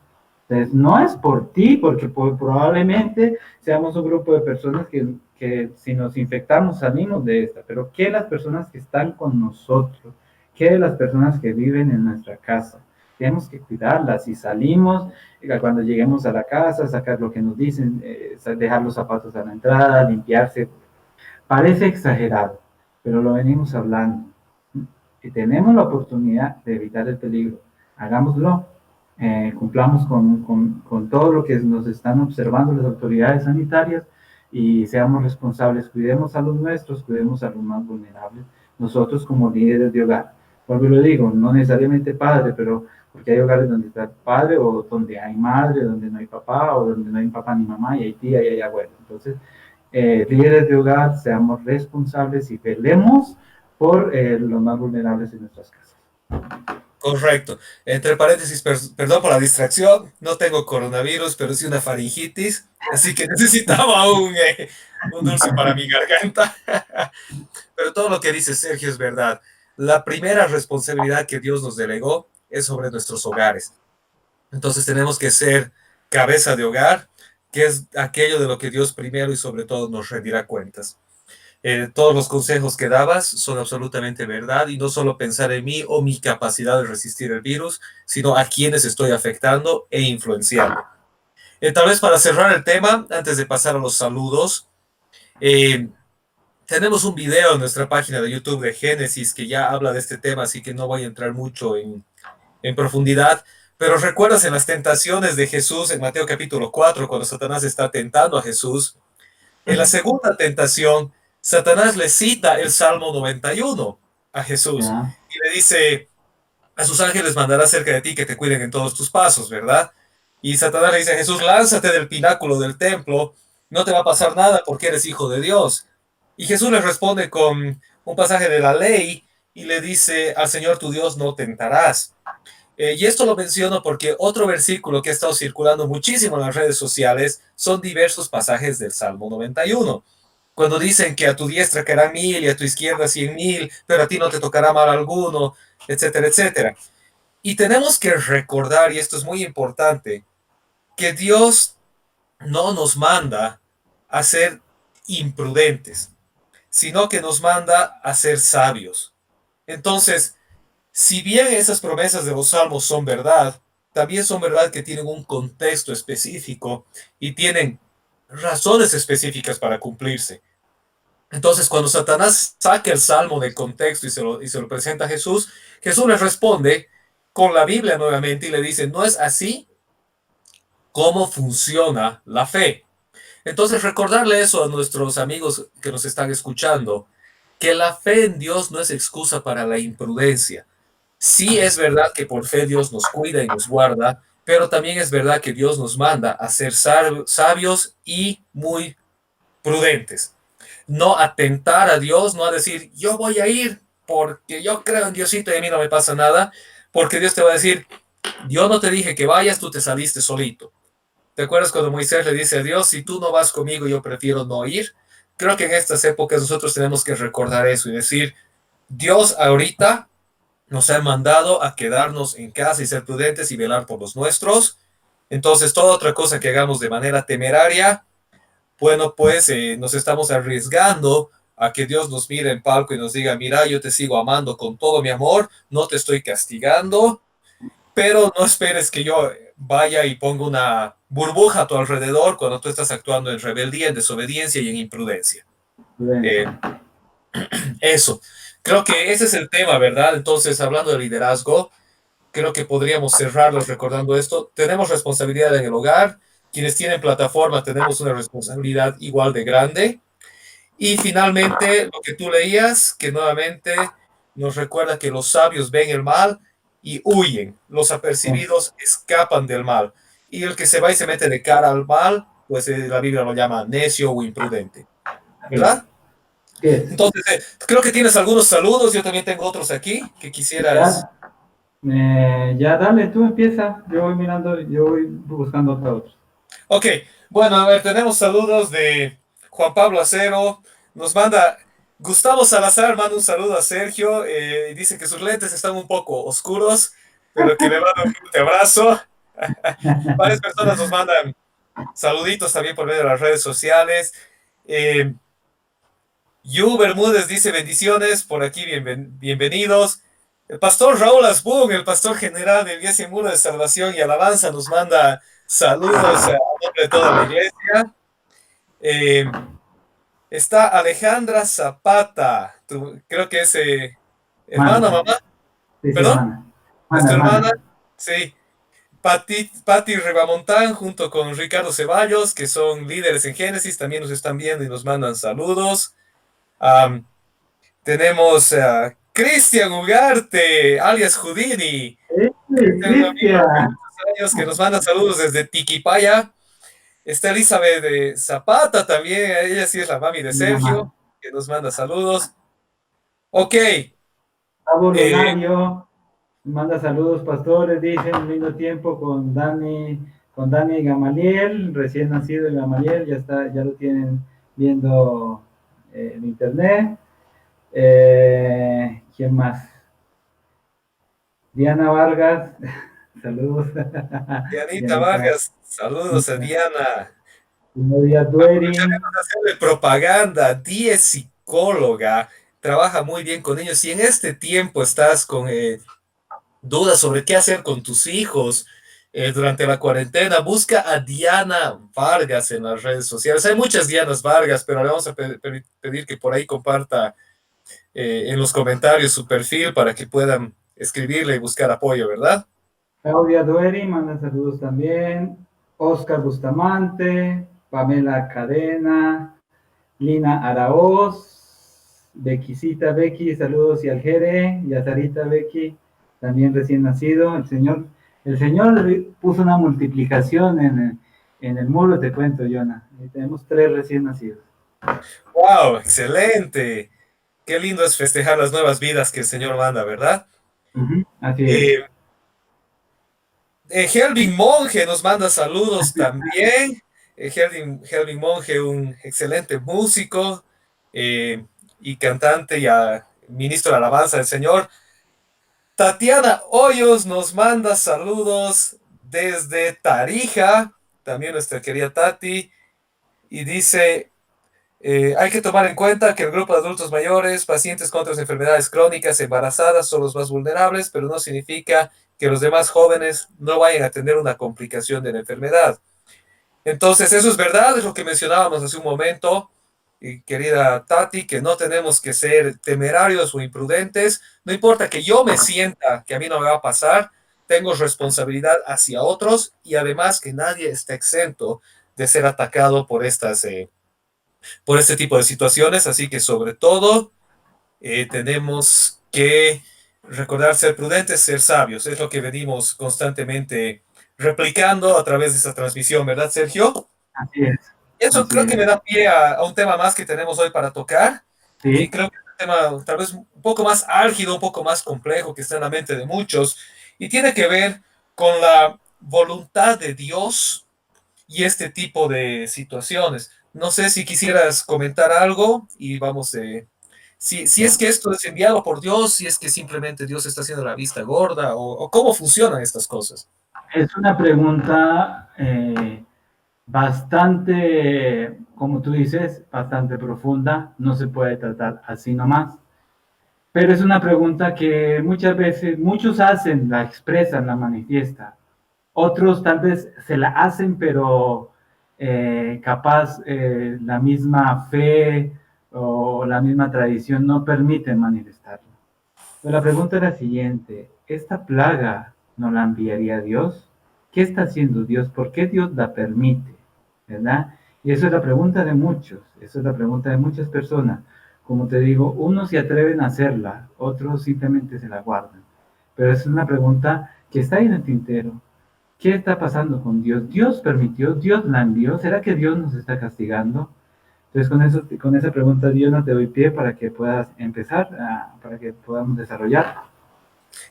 S2: Entonces, no es por ti, porque probablemente seamos un grupo de personas que si nos infectamos salimos de esta, pero ¿qué las personas que están con nosotros? ¿Qué de las personas que viven en nuestra casa? Tenemos que cuidarlas. Si salimos, cuando lleguemos a la casa, sacar lo que nos dicen, dejar los zapatos a la entrada, limpiarse. Parece exagerado, pero lo venimos hablando. Si tenemos la oportunidad de evitar el peligro, hagámoslo. Cumplamos con todo lo que nos están observando las autoridades sanitarias y seamos responsables. Cuidemos a los nuestros, cuidemos a los más vulnerables. Nosotros como líderes de hogar, porque lo digo, no necesariamente padre, pero porque hay hogares donde está el padre o donde hay madre, donde no hay papá o donde no hay papá ni mamá y hay tía y hay abuelo. Entonces, líderes de hogar, seamos responsables y velemos por los más vulnerables en nuestras casas.
S1: Correcto. Entre paréntesis, perdón por la distracción, no tengo coronavirus, pero sí una faringitis, así que necesitaba un dulce para mi garganta. Pero todo lo que dice Sergio es verdad. La primera responsabilidad que Dios nos delegó es sobre nuestros hogares. Entonces tenemos que ser cabeza de hogar, que es aquello de lo que Dios primero y sobre todo nos rendirá cuentas. Todos los consejos que dabas son absolutamente verdad y no solo pensar en mí o mi capacidad de resistir el virus, sino a quienes estoy afectando e influenciando. Tal vez para cerrar el tema, antes de pasar a los saludos, eh, tenemos un video en nuestra página de YouTube de Génesis que ya habla de este tema, así que no voy a entrar mucho en profundidad. Pero recuerdas en las tentaciones de Jesús en Mateo capítulo 4, cuando Satanás está tentando a Jesús, en la segunda tentación, Satanás le cita el Salmo 91 a Jesús
S2: ¿Ya?
S1: y le dice, a sus ángeles mandará cerca de ti que te cuiden en todos tus pasos, ¿verdad? Y Satanás le dice a Jesús, lánzate del pináculo del templo, no te va a pasar nada porque eres hijo de Dios. Y Jesús le responde con un pasaje de la ley y le dice, al Señor tu Dios no tentarás. Y esto lo menciono porque otro versículo que ha estado circulando muchísimo en las redes sociales son diversos pasajes del Salmo 91. Cuando dicen que a tu diestra caerán 1000 y a tu izquierda 100.000, pero a ti no te tocará mal alguno, etcétera, etcétera. Y tenemos que recordar, y esto es muy importante, que Dios no nos manda a ser imprudentes, sino que nos manda a ser sabios. Entonces, si bien esas promesas de los salmos son verdad, también son verdad que tienen un contexto específico y tienen razones específicas para cumplirse. Entonces, cuando Satanás saca el salmo del contexto y se lo presenta a Jesús, Jesús le responde con la Biblia nuevamente y le dice, no es así como funciona la fe. Entonces, recordarle eso a nuestros amigos que nos están escuchando, que la fe en Dios no es excusa para la imprudencia. Sí es verdad que por fe Dios nos cuida y nos guarda, pero también es verdad que Dios nos manda a ser sabios y muy prudentes. No a tentar a Dios, no a decir, yo voy a ir porque yo creo en Diosito y a mí no me pasa nada, porque Dios te va a decir, yo no te dije que vayas, tú te saliste solito. ¿Te acuerdas cuando Moisés le dice a Dios, si tú no vas conmigo, yo prefiero no ir? Creo que en estas épocas nosotros tenemos que recordar eso y decir, Dios ahorita nos ha mandado a quedarnos en casa y ser prudentes y velar por los nuestros. Entonces, toda otra cosa que hagamos de manera temeraria, bueno, pues nos estamos arriesgando a que Dios nos mire en palco y nos diga, mira, yo te sigo amando con todo mi amor, no te estoy castigando, pero no esperes que yo vaya y ponga una burbuja a tu alrededor cuando tú estás actuando en rebeldía, en desobediencia y en imprudencia. Eh, eso. Creo que ese es el tema, ¿verdad? Entonces, hablando de liderazgo, creo que podríamos cerrarlo recordando esto. Tenemos responsabilidad en el hogar. Quienes tienen plataforma tenemos una responsabilidad igual de grande. Y finalmente, lo que tú leías, que nuevamente nos recuerda que los sabios ven el mal y huyen. Los apercibidos escapan del mal. Y el que se va y se mete de cara al mal, pues la Biblia lo llama necio o imprudente. ¿Verdad? Entonces, creo que tienes algunos saludos. Yo también tengo otros aquí que quisieras.
S2: Ya dale, tú empieza. Yo voy mirando, yo voy buscando otros.
S1: Ok, bueno, a ver, tenemos saludos de Juan Pablo Acero. Nos manda Gustavo Salazar, manda un saludo a Sergio. Y dice que sus lentes están un poco oscuros, pero que le manda un fuerte abrazo. Varias personas nos mandan saluditos también por medio de las redes sociales. Yu Bermúdez dice bendiciones, por aquí bienvenidos. El pastor Raúl Asbun, el pastor general de Iglesia Muro de Salvación y Alabanza, nos manda saludos a nombre de toda la iglesia. Está Alejandra Zapata, creo que es hermana, mamá,
S2: Sí,
S1: perdón, es tu hermana, sí. Pati Rebamontán junto con Ricardo Ceballos, que son líderes en Génesis, también nos están viendo y nos mandan saludos. Tenemos a Cristian Ugarte, alias Houdini.
S2: Cristian.
S1: Que nos manda saludos desde Tiquipaya. Está Elizabeth de Zapata también, ella sí es la mami de Sergio, que nos manda saludos. Ok.
S2: Pablo Lunario, manda saludos, pastores, dice, un lindo tiempo con Dani Gamaliel, recién nacido Gamaliel, ya lo tienen viendo en internet. ¿Quién más? Diana Vargas, saludos.
S1: Dianita Vargas, saludos a Diana.
S2: Nuria Dueri.
S1: De propaganda, Di es psicóloga, trabaja muy bien con ellos. Si en este tiempo estás con dudas sobre qué hacer con tus hijos durante la cuarentena, busca a Diana Vargas en las redes sociales. Hay muchas Dianas Vargas, pero le vamos a pedir que por ahí comparta en los comentarios su perfil para que puedan escribirle y buscar apoyo, ¿verdad?
S2: Claudia Dueri, manda saludos también. Oscar Bustamante, Pamela Cadena, Lina Araoz, Bequisita Becky, saludos y al Jere, y a Sarita Becky, también recién nacido. El Señor puso una multiplicación en el muro, te cuento, Jonah. Tenemos 3 recién nacidos.
S1: ¡Wow! ¡Excelente! Qué lindo es festejar las nuevas vidas que el Señor manda, ¿verdad?
S2: Así es.
S1: Helvin Monge nos manda saludos también. Helvin Monge, un excelente músico y cantante y ministro de alabanza del Señor. Tatiana Hoyos nos manda saludos desde Tarija, también nuestra querida Tati, y dice, hay que tomar en cuenta que el grupo de adultos mayores, pacientes con otras enfermedades crónicas, embarazadas, son los más vulnerables, pero no significa que los demás jóvenes no vayan a tener una complicación de la enfermedad. Entonces, eso es verdad, es lo que mencionábamos hace un momento, y querida Tati, que no tenemos que ser temerarios o imprudentes. No importa que yo me sienta que a mí no me va a pasar, tengo responsabilidad hacia otros y además que nadie está exento de ser atacado por este tipo de situaciones. Así que sobre todo, tenemos que recordar ser prudentes, ser sabios. Es lo que venimos constantemente replicando a través de esta transmisión, ¿verdad, Sergio?
S2: Así es,
S1: Eso
S2: así
S1: creo que me
S2: es.
S1: da pie a un tema más que tenemos hoy para tocar, que
S2: Sí,
S1: creo que es un tema tal vez un poco más álgido, un poco más complejo, que está en la mente de muchos, y tiene que ver con la voluntad de Dios y este tipo de situaciones. No sé si quisieras comentar algo y vamos, si es
S2: ya.
S1: que esto es enviado por Dios, si es que simplemente Dios está haciendo la vista gorda o cómo funcionan estas cosas.
S2: Es una pregunta bastante, como tú dices, bastante profunda. No se puede tratar así nomás. Pero es una pregunta que muchas veces, muchos hacen, la expresan, la manifiestan. Otros tal vez se la hacen, pero capaz la misma fe o la misma tradición no permiten manifestarlo. Pero la pregunta es la siguiente, ¿esta plaga no la enviaría Dios? ¿Qué está haciendo Dios? ¿Por qué Dios la permite? ¿Verdad? Y eso es la pregunta de muchos, eso es la pregunta de muchas personas. Como te digo, unos se atreven a hacerla, otros simplemente se la guardan. Pero es una pregunta que está ahí en el tintero. ¿Qué está pasando con Dios? ¿Dios permitió? ¿Dios la envió? ¿Será que Dios nos está castigando? Entonces, con esa pregunta, Dios no te doy pie para que puedas empezar, para que podamos desarrollar.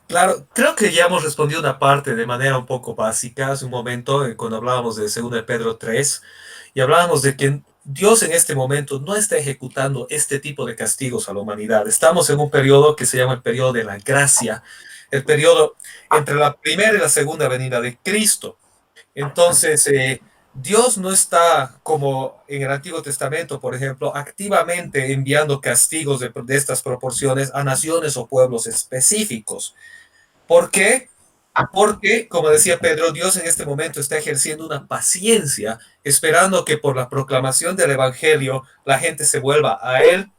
S1: Claro, creo que ya hemos respondido una parte de manera un poco básica hace un momento, cuando hablábamos de 2 de Pedro 3, y hablábamos de que Dios en este momento no está ejecutando este tipo de castigos a la humanidad. Estamos en un periodo que se llama el periodo de la gracia, el periodo entre la primera y la segunda venida de Cristo. Entonces, Dios no está como en el Antiguo Testamento, por ejemplo, activamente enviando castigos de estas proporciones a naciones o pueblos específicos. ¿Por qué? Porque, como decía Pedro, Dios en este momento está ejerciendo una paciencia, esperando que por la proclamación del Evangelio la gente se vuelva a Él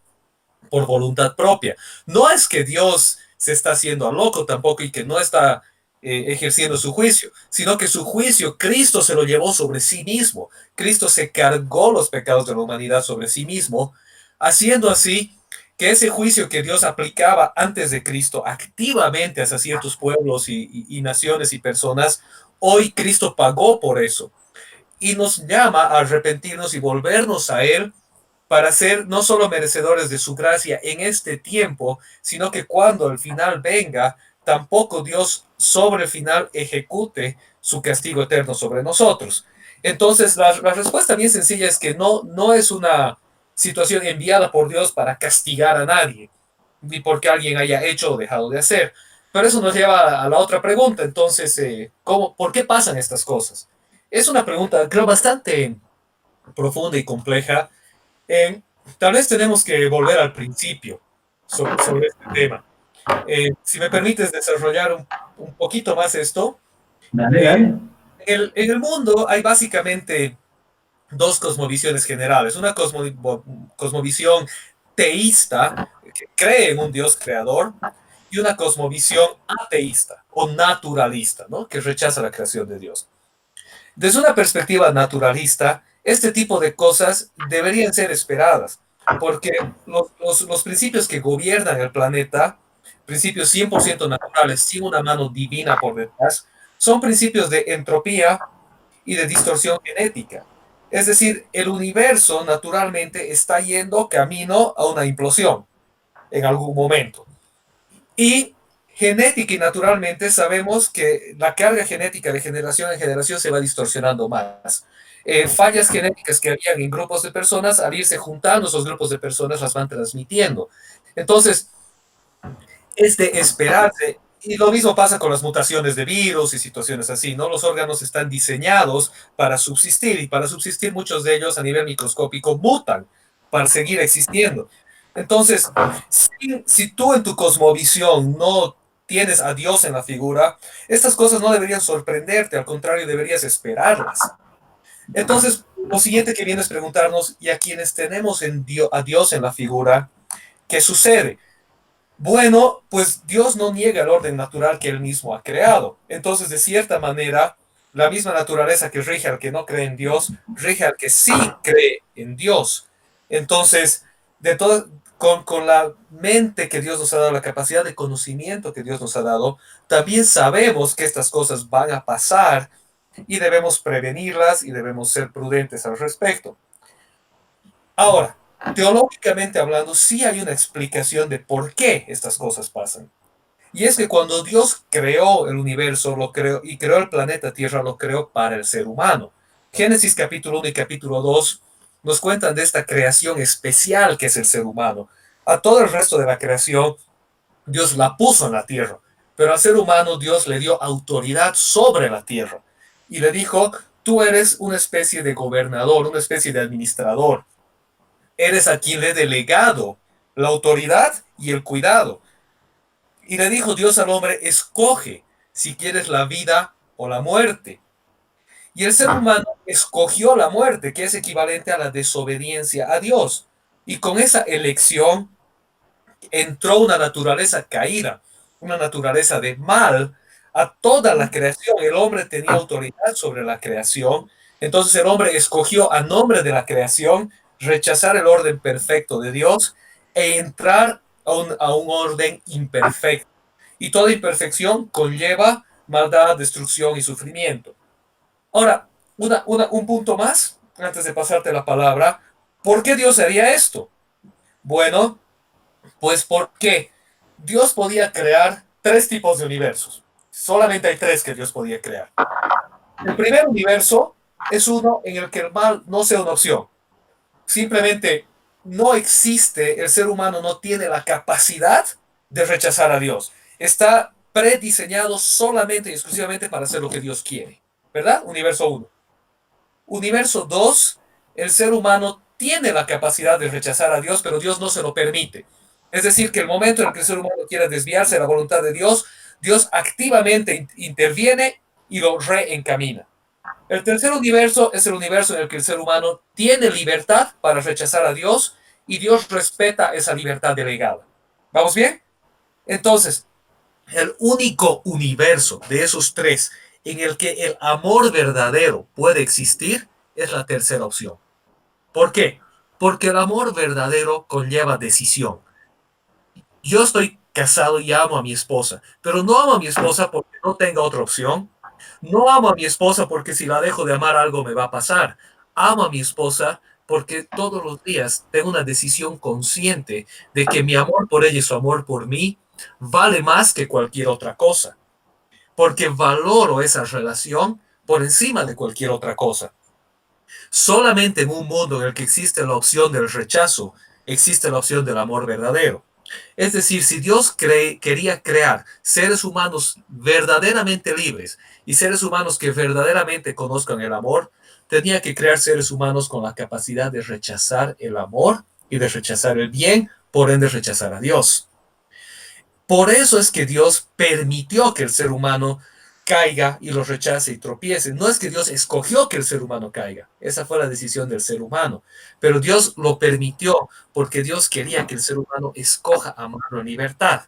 S1: por voluntad propia. No es que Dios se está haciendo a loco tampoco y que no está ejerciendo su juicio, sino que su juicio Cristo se lo llevó sobre sí mismo. Cristo se cargó los pecados de la humanidad sobre sí mismo, haciendo así que ese juicio que Dios aplicaba antes de Cristo activamente hacia ciertos pueblos y naciones y personas, hoy Cristo pagó por eso y nos llama a arrepentirnos y volvernos a Él para ser no solo merecedores de su gracia en este tiempo, sino que cuando el final venga, tampoco Dios sobre el final ejecute su castigo eterno sobre nosotros. Entonces, la respuesta bien sencilla es que no es una situación enviada por Dios para castigar a nadie, ni porque alguien haya hecho o dejado de hacer. Pero eso nos lleva a la otra pregunta. Entonces, ¿por qué pasan estas cosas? Es una pregunta, creo, bastante profunda y compleja. Eh, Tal vez tenemos que volver al principio sobre este tema. Si me permites desarrollar un poquito más esto,
S2: Dale,
S1: eh,
S2: dale.
S1: en el mundo hay básicamente dos cosmovisiones generales. Una cosmovisión teísta, que cree en un Dios creador, y una cosmovisión ateísta o naturalista, ¿no? Que rechaza la creación de Dios. Desde una perspectiva naturalista, este tipo de cosas deberían ser esperadas, porque los principios que gobiernan el planeta, principios 100% naturales, sin una mano divina por detrás, son principios de entropía y de distorsión genética. Es decir, el universo naturalmente está yendo camino a una implosión en algún momento. Y genética y naturalmente sabemos que la carga genética de generación en generación se va distorsionando más. Fallas genéticas que habían en grupos de personas, al irse juntando esos grupos de personas, las van transmitiendo. Entonces, es de esperarse. Y lo mismo pasa con las mutaciones de virus y situaciones así, ¿no? Los órganos están diseñados para subsistir y para subsistir muchos de ellos a nivel microscópico mutan para seguir existiendo. Entonces, si tú en tu cosmovisión no tienes a Dios en la figura, estas cosas no deberían sorprenderte, al contrario, deberías esperarlas. Entonces, lo siguiente que viene es preguntarnos, ¿y a quienes tenemos a Dios en la figura, qué sucede? Bueno, pues Dios no niega el orden natural que él mismo ha creado. Entonces, de cierta manera, la misma naturaleza que rige al que no cree en Dios, rige al que sí cree en Dios. Entonces, de todo, con la mente que Dios nos ha dado, la capacidad de conocimiento que Dios nos ha dado, también sabemos que estas cosas van a pasar y debemos prevenirlas y debemos ser prudentes al respecto. Ahora, teológicamente hablando, sí hay una explicación de por qué estas cosas pasan. Y es que cuando Dios creó el universo, lo creó y creó el planeta Tierra, lo creó para el ser humano. Génesis capítulo 1 y capítulo 2 nos cuentan de esta creación especial que es el ser humano. A todo el resto de la creación, Dios la puso en la tierra, pero al ser humano Dios le dio autoridad sobre la tierra y le dijo, tú eres una especie de gobernador, una especie de administrador, eres a quien le he delegado la autoridad y el cuidado. Y le dijo Dios al hombre, escoge si quieres la vida o la muerte. Y el ser humano escogió la muerte, que es equivalente a la desobediencia a Dios. Y con esa elección entró una naturaleza caída, una naturaleza de mal a toda la creación. El hombre tenía autoridad sobre la creación. Entonces el hombre escogió a nombre de la creación rechazar el orden perfecto de Dios e entrar a un orden imperfecto. Y toda imperfección conlleva maldad, destrucción y sufrimiento. Ahora, un punto más, antes de pasarte la palabra. ¿Por qué Dios haría esto? Bueno, pues porque Dios podía crear tres tipos de universos. Solamente hay tres que Dios podía crear. El primer universo es uno en el que el mal no sea una opción. Simplemente no existe, el ser humano no tiene la capacidad de rechazar a Dios. Está prediseñado solamente y exclusivamente para hacer lo que Dios quiere. ¿Verdad? Universo 1. Universo 2, el ser humano tiene la capacidad de rechazar a Dios, pero Dios no se lo permite. Es decir, que el momento en el que el ser humano quiera desviarse de la voluntad de Dios, Dios activamente interviene y lo reencamina. El tercer universo es el universo en el que el ser humano tiene libertad para rechazar a Dios y Dios respeta esa libertad delegada. ¿Vamos bien? Entonces, el único universo de esos tres en el que el amor verdadero puede existir es la tercera opción. ¿Por qué? Porque el amor verdadero conlleva decisión. Yo estoy casado y amo a mi esposa, pero no amo a mi esposa porque no tenga otra opción. No amo a mi esposa porque si la dejo de amar algo me va a pasar. Amo a mi esposa porque todos los días tengo una decisión consciente de que mi amor por ella y su amor por mí vale más que cualquier otra cosa. Porque valoro esa relación por encima de cualquier otra cosa. Solamente en un mundo en el que existe la opción del rechazo, existe la opción del amor verdadero. Es decir, si Dios quería crear seres humanos verdaderamente libres y seres humanos que verdaderamente conozcan el amor, tenía que crear seres humanos con la capacidad de rechazar el amor y de rechazar el bien, por ende rechazar a Dios. Por eso es que Dios permitió que el ser humano caiga y lo rechace y tropiece. No es que Dios escogió que el ser humano caiga. Esa fue la decisión del ser humano. Pero Dios lo permitió porque Dios quería que el ser humano escoja amarlo en libertad.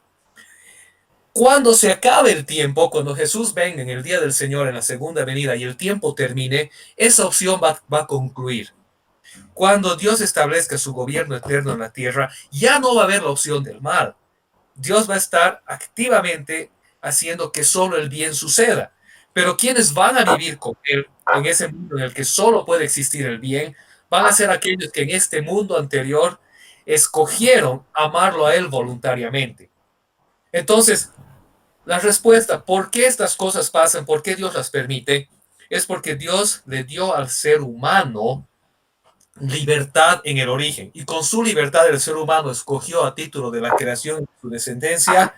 S1: Cuando se acabe el tiempo, cuando Jesús venga en el día del Señor en la segunda venida y el tiempo termine, esa opción va a concluir. Cuando Dios establezca su gobierno eterno en la tierra, ya no va a haber la opción del mal. Dios va a estar activamente haciendo que solo el bien suceda. Pero quienes van a vivir con Él en ese mundo en el que solo puede existir el bien, van a ser aquellos que en este mundo anterior escogieron amarlo a Él voluntariamente. Entonces, la respuesta, ¿por qué estas cosas pasan? ¿Por qué Dios las permite? Es porque Dios le dio al ser humano libertad en el origen. Y con su libertad el ser humano escogió a título de la creación de su descendencia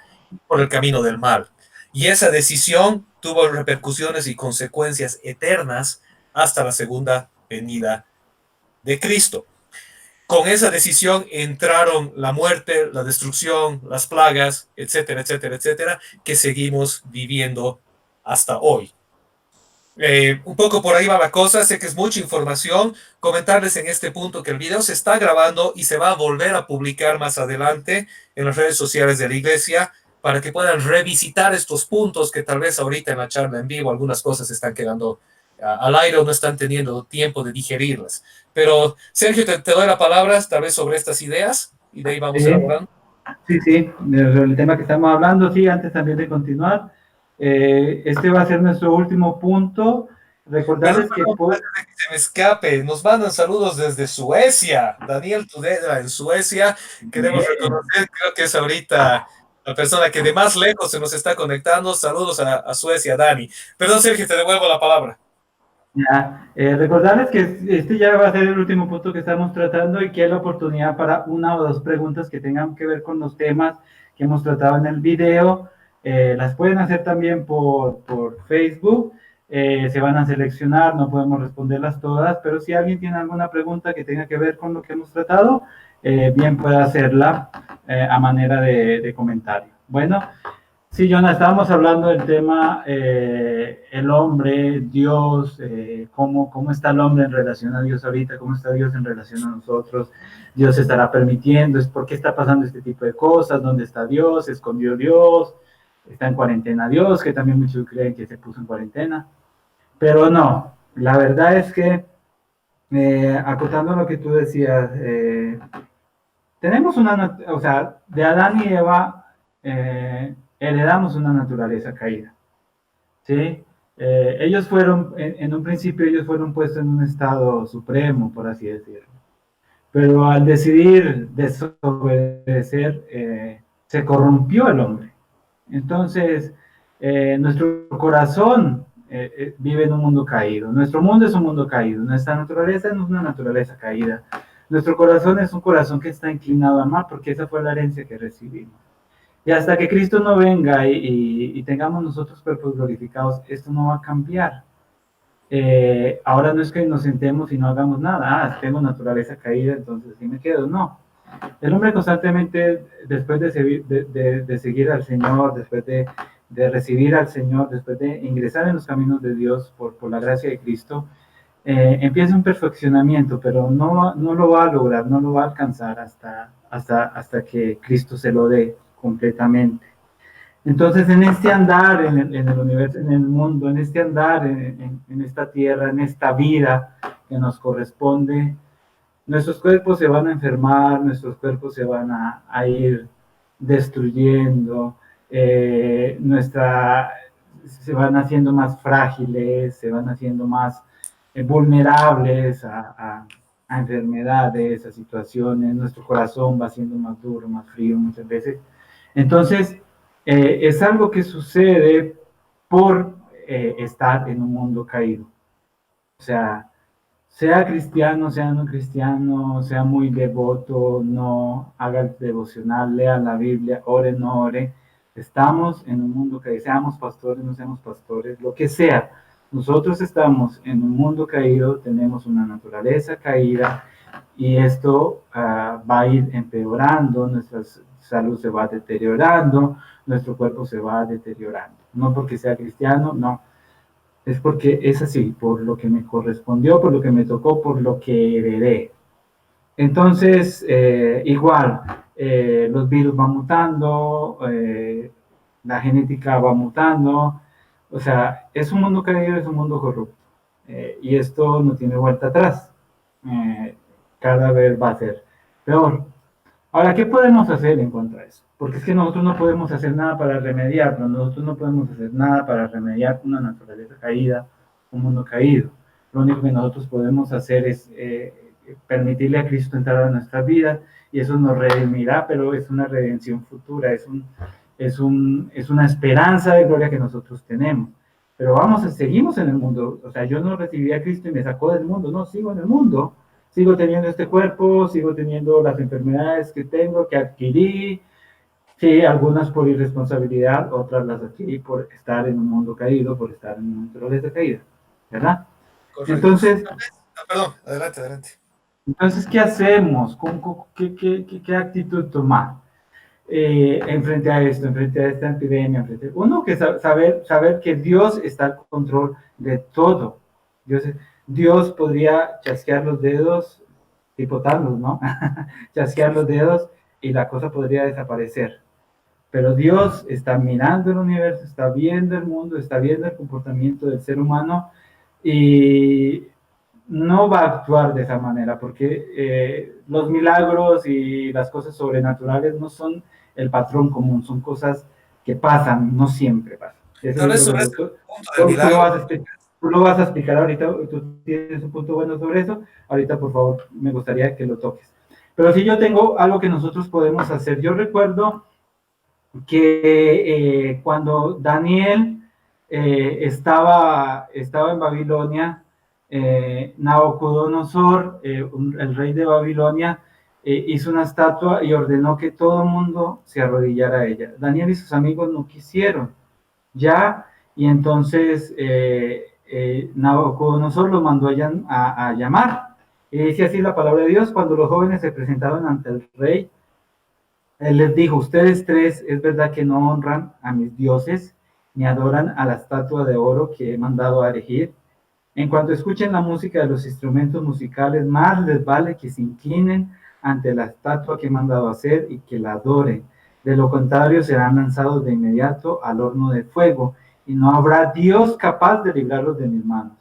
S1: por el camino del mal. Y esa decisión tuvo repercusiones y consecuencias eternas hasta la segunda venida de Cristo. Con esa decisión entraron la muerte, la destrucción, las plagas, etcétera, etcétera, etcétera, que seguimos viviendo hasta hoy. Un poco por ahí va la cosa, sé que es mucha información. Comentarles en este punto que el video se está grabando y se va a volver a publicar más adelante en las redes sociales de la iglesia para que puedan revisitar estos puntos que tal vez ahorita en la charla en vivo algunas cosas están quedando al aire o no están teniendo tiempo de digerirlas. Pero Sergio, te doy la palabra tal vez sobre estas ideas y de ahí vamos
S2: Sí,
S1: elaborando.
S2: sí, el tema que estamos hablando, sí, antes también de continuar. Este va a ser nuestro último punto.
S1: Perdón,
S2: Recordarles que
S1: perdón, antes de que se me escape, nos mandan saludos desde Suecia. Daniel Tudela en Suecia. Queremos
S2: bien,
S1: reconocer, creo que es ahorita la persona que de más lejos se nos está conectando. Saludos a Suecia, Dani. Perdón, Sergio, te devuelvo la palabra.
S2: ya, recordarles que este ya va a ser el último punto que estamos tratando y que es la oportunidad para una o dos preguntas que tengan que ver con los temas que hemos tratado en el video. Las pueden hacer también por Facebook. Se van a seleccionar, no podemos responderlas todas, pero si alguien tiene alguna pregunta que tenga que ver con lo que hemos tratado, bien puede hacerla a manera de comentario. Bueno, sí, Jonah, estábamos hablando del tema el hombre, Dios, cómo está el hombre en relación a Dios ahorita, cómo está Dios en relación a nosotros. Dios estará permitiendo, es por qué está pasando este tipo de cosas, dónde está Dios, se escondió Dios, está en cuarentena Dios, que también muchos creen que se puso en cuarentena. Pero no, la verdad es que, acotando lo que tú decías, tenemos una, o sea, de Adán y Eva heredamos una naturaleza caída, ¿sí? Ellos fueron, en un principio ellos fueron puestos en un estado supremo, por así decirlo. Pero al decidir desobedecer, se corrompió el hombre. Entonces, nuestro corazón vive en un mundo caído. Nuestro mundo es un mundo caído. Nuestra naturaleza no es una naturaleza caída. Nuestro corazón es un corazón que está inclinado a amar porque esa fue la herencia que recibimos. Y hasta que Cristo no venga y tengamos nosotros cuerpos glorificados, esto no va a cambiar. Ahora no es que nos sentemos y no hagamos nada. Ah, tengo naturaleza caída, entonces sí me quedo. No. El hombre constantemente, después de seguir al Señor, después de recibir al Señor, después de ingresar en los caminos de Dios por la gracia de Cristo, empieza un perfeccionamiento, pero no lo va a lograr, no lo va a alcanzar hasta que Cristo se lo dé completamente. Entonces, en este andar en el universo, en el mundo, en este andar en esta tierra, en esta vida que nos corresponde, nuestros cuerpos se van a enfermar, nuestros cuerpos se van a ir destruyendo, se van haciendo más frágiles, se van haciendo más vulnerables a enfermedades, a situaciones, nuestro corazón va siendo más duro, más frío muchas veces. Entonces, es algo que sucede por estar en un mundo caído. O sea cristiano, sea no cristiano, sea muy devoto, no haga el devocional, lea la Biblia, ore, no ore. Estamos en un mundo caído, seamos pastores, no seamos pastores, lo que sea. Nosotros estamos en un mundo caído, tenemos una naturaleza caída y esto va a ir empeorando, nuestra salud se va deteriorando, nuestro cuerpo se va deteriorando. No porque sea cristiano, no, es porque es así, por lo que me correspondió, por lo que me tocó, por lo que heredé. Entonces, igual, los virus van mutando, la genética va mutando, o sea, es un mundo caído, es un mundo corrupto, y esto no tiene vuelta atrás. Eh, Cada vez va a ser peor. Ahora, ¿qué podemos hacer en contra de eso? Porque es que nosotros no podemos hacer nada para remediarlo, nosotros no podemos hacer nada para remediar una naturaleza caída, un mundo caído. Lo único que nosotros podemos hacer es permitirle a Cristo entrar a nuestras vidas y eso nos redimirá, pero es una redención futura, es una esperanza de gloria que nosotros tenemos. Pero vamos, seguimos en el mundo, o sea, yo no recibí a Cristo y me sacó del mundo, no, sigo en el mundo, sigo teniendo este cuerpo, sigo teniendo las enfermedades que tengo, que adquirí, sí, algunas por irresponsabilidad, otras las adquirí por estar en un mundo caído, por estar en una naturaleza caída, ¿verdad?
S1: Correcto.
S2: Entonces,
S1: Perdón, adelante, adelante.
S2: ¿qué hacemos? ¿Qué actitud tomar enfrente a esto, enfrente a esta epidemia? Uno, que saber que Dios está al control de todo. Dios, Dios podría chasquear los dedos, tipo Thanos, ¿no? Chasquear los dedos y la cosa podría desaparecer. Pero Dios está mirando el universo, está viendo el mundo, está viendo el comportamiento del ser humano y no va a actuar de esa manera, porque los milagros y las cosas sobrenaturales no son el patrón común, son cosas que pasan, no siempre pasan. Eso
S1: Tal
S2: es
S1: vez
S2: lo que
S1: sobre
S2: lo,
S1: este
S2: tú,
S1: punto del
S2: tú lo
S1: milagro.
S2: vas a explicar. Tú lo vas a explicar ahorita, tú tienes un punto bueno sobre eso, ahorita por favor me gustaría que lo toques. Pero si yo tengo algo que nosotros podemos hacer, yo recuerdo que cuando Daniel estaba en Babilonia, Nabucodonosor, el rey de Babilonia, hizo una estatua y ordenó que todo el mundo se arrodillara a ella. Daniel y sus amigos no quisieron, ya, y entonces Nabucodonosor los mandó a llamar. Y dice así la palabra de Dios: cuando los jóvenes se presentaron ante el rey, él les dijo: ustedes tres, es verdad que no honran a mis dioses, ni adoran a la estatua de oro que he mandado a erigir. En cuanto escuchen la música de los instrumentos musicales, más les vale que se inclinen ante la estatua que he mandado hacer y que la adoren. De lo contrario, serán lanzados de inmediato al horno de fuego, y no habrá Dios capaz de librarlos de mis manos.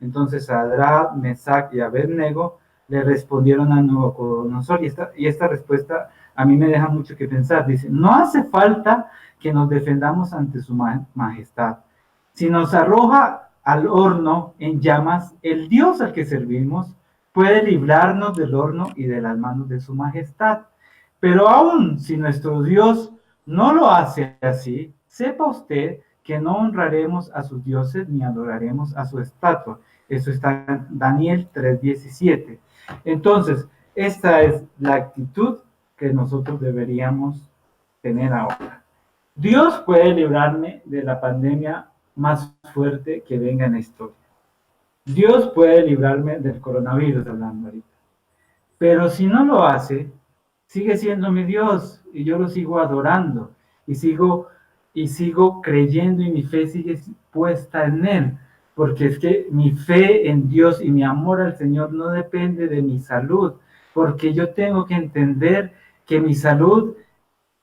S2: Entonces Sadrach, Mesach y Abednego le respondieron a Nabucodonosor, y esta respuesta a mí me deja mucho que pensar. Dice: no hace falta que nos defendamos ante su majestad. Si nos arroja al horno en llamas, el Dios al que servimos puede librarnos del horno y de las manos de su majestad. Pero aún si nuestro Dios no lo hace así, sepa usted que no honraremos a sus dioses ni adoraremos a su estatua. Eso está en Daniel 3:17. Entonces, esta es la actitud que nosotros deberíamos tener ahora. Dios puede librarme de la pandemia más fuerte que venga en la historia. Dios puede librarme del coronavirus, hablando ahorita. Pero si no lo hace, sigue siendo mi Dios y yo lo sigo adorando y sigo creyendo, y mi fe sigue puesta en Él, porque es que mi fe en Dios y mi amor al Señor no depende de mi salud, porque yo tengo que entender que mi salud,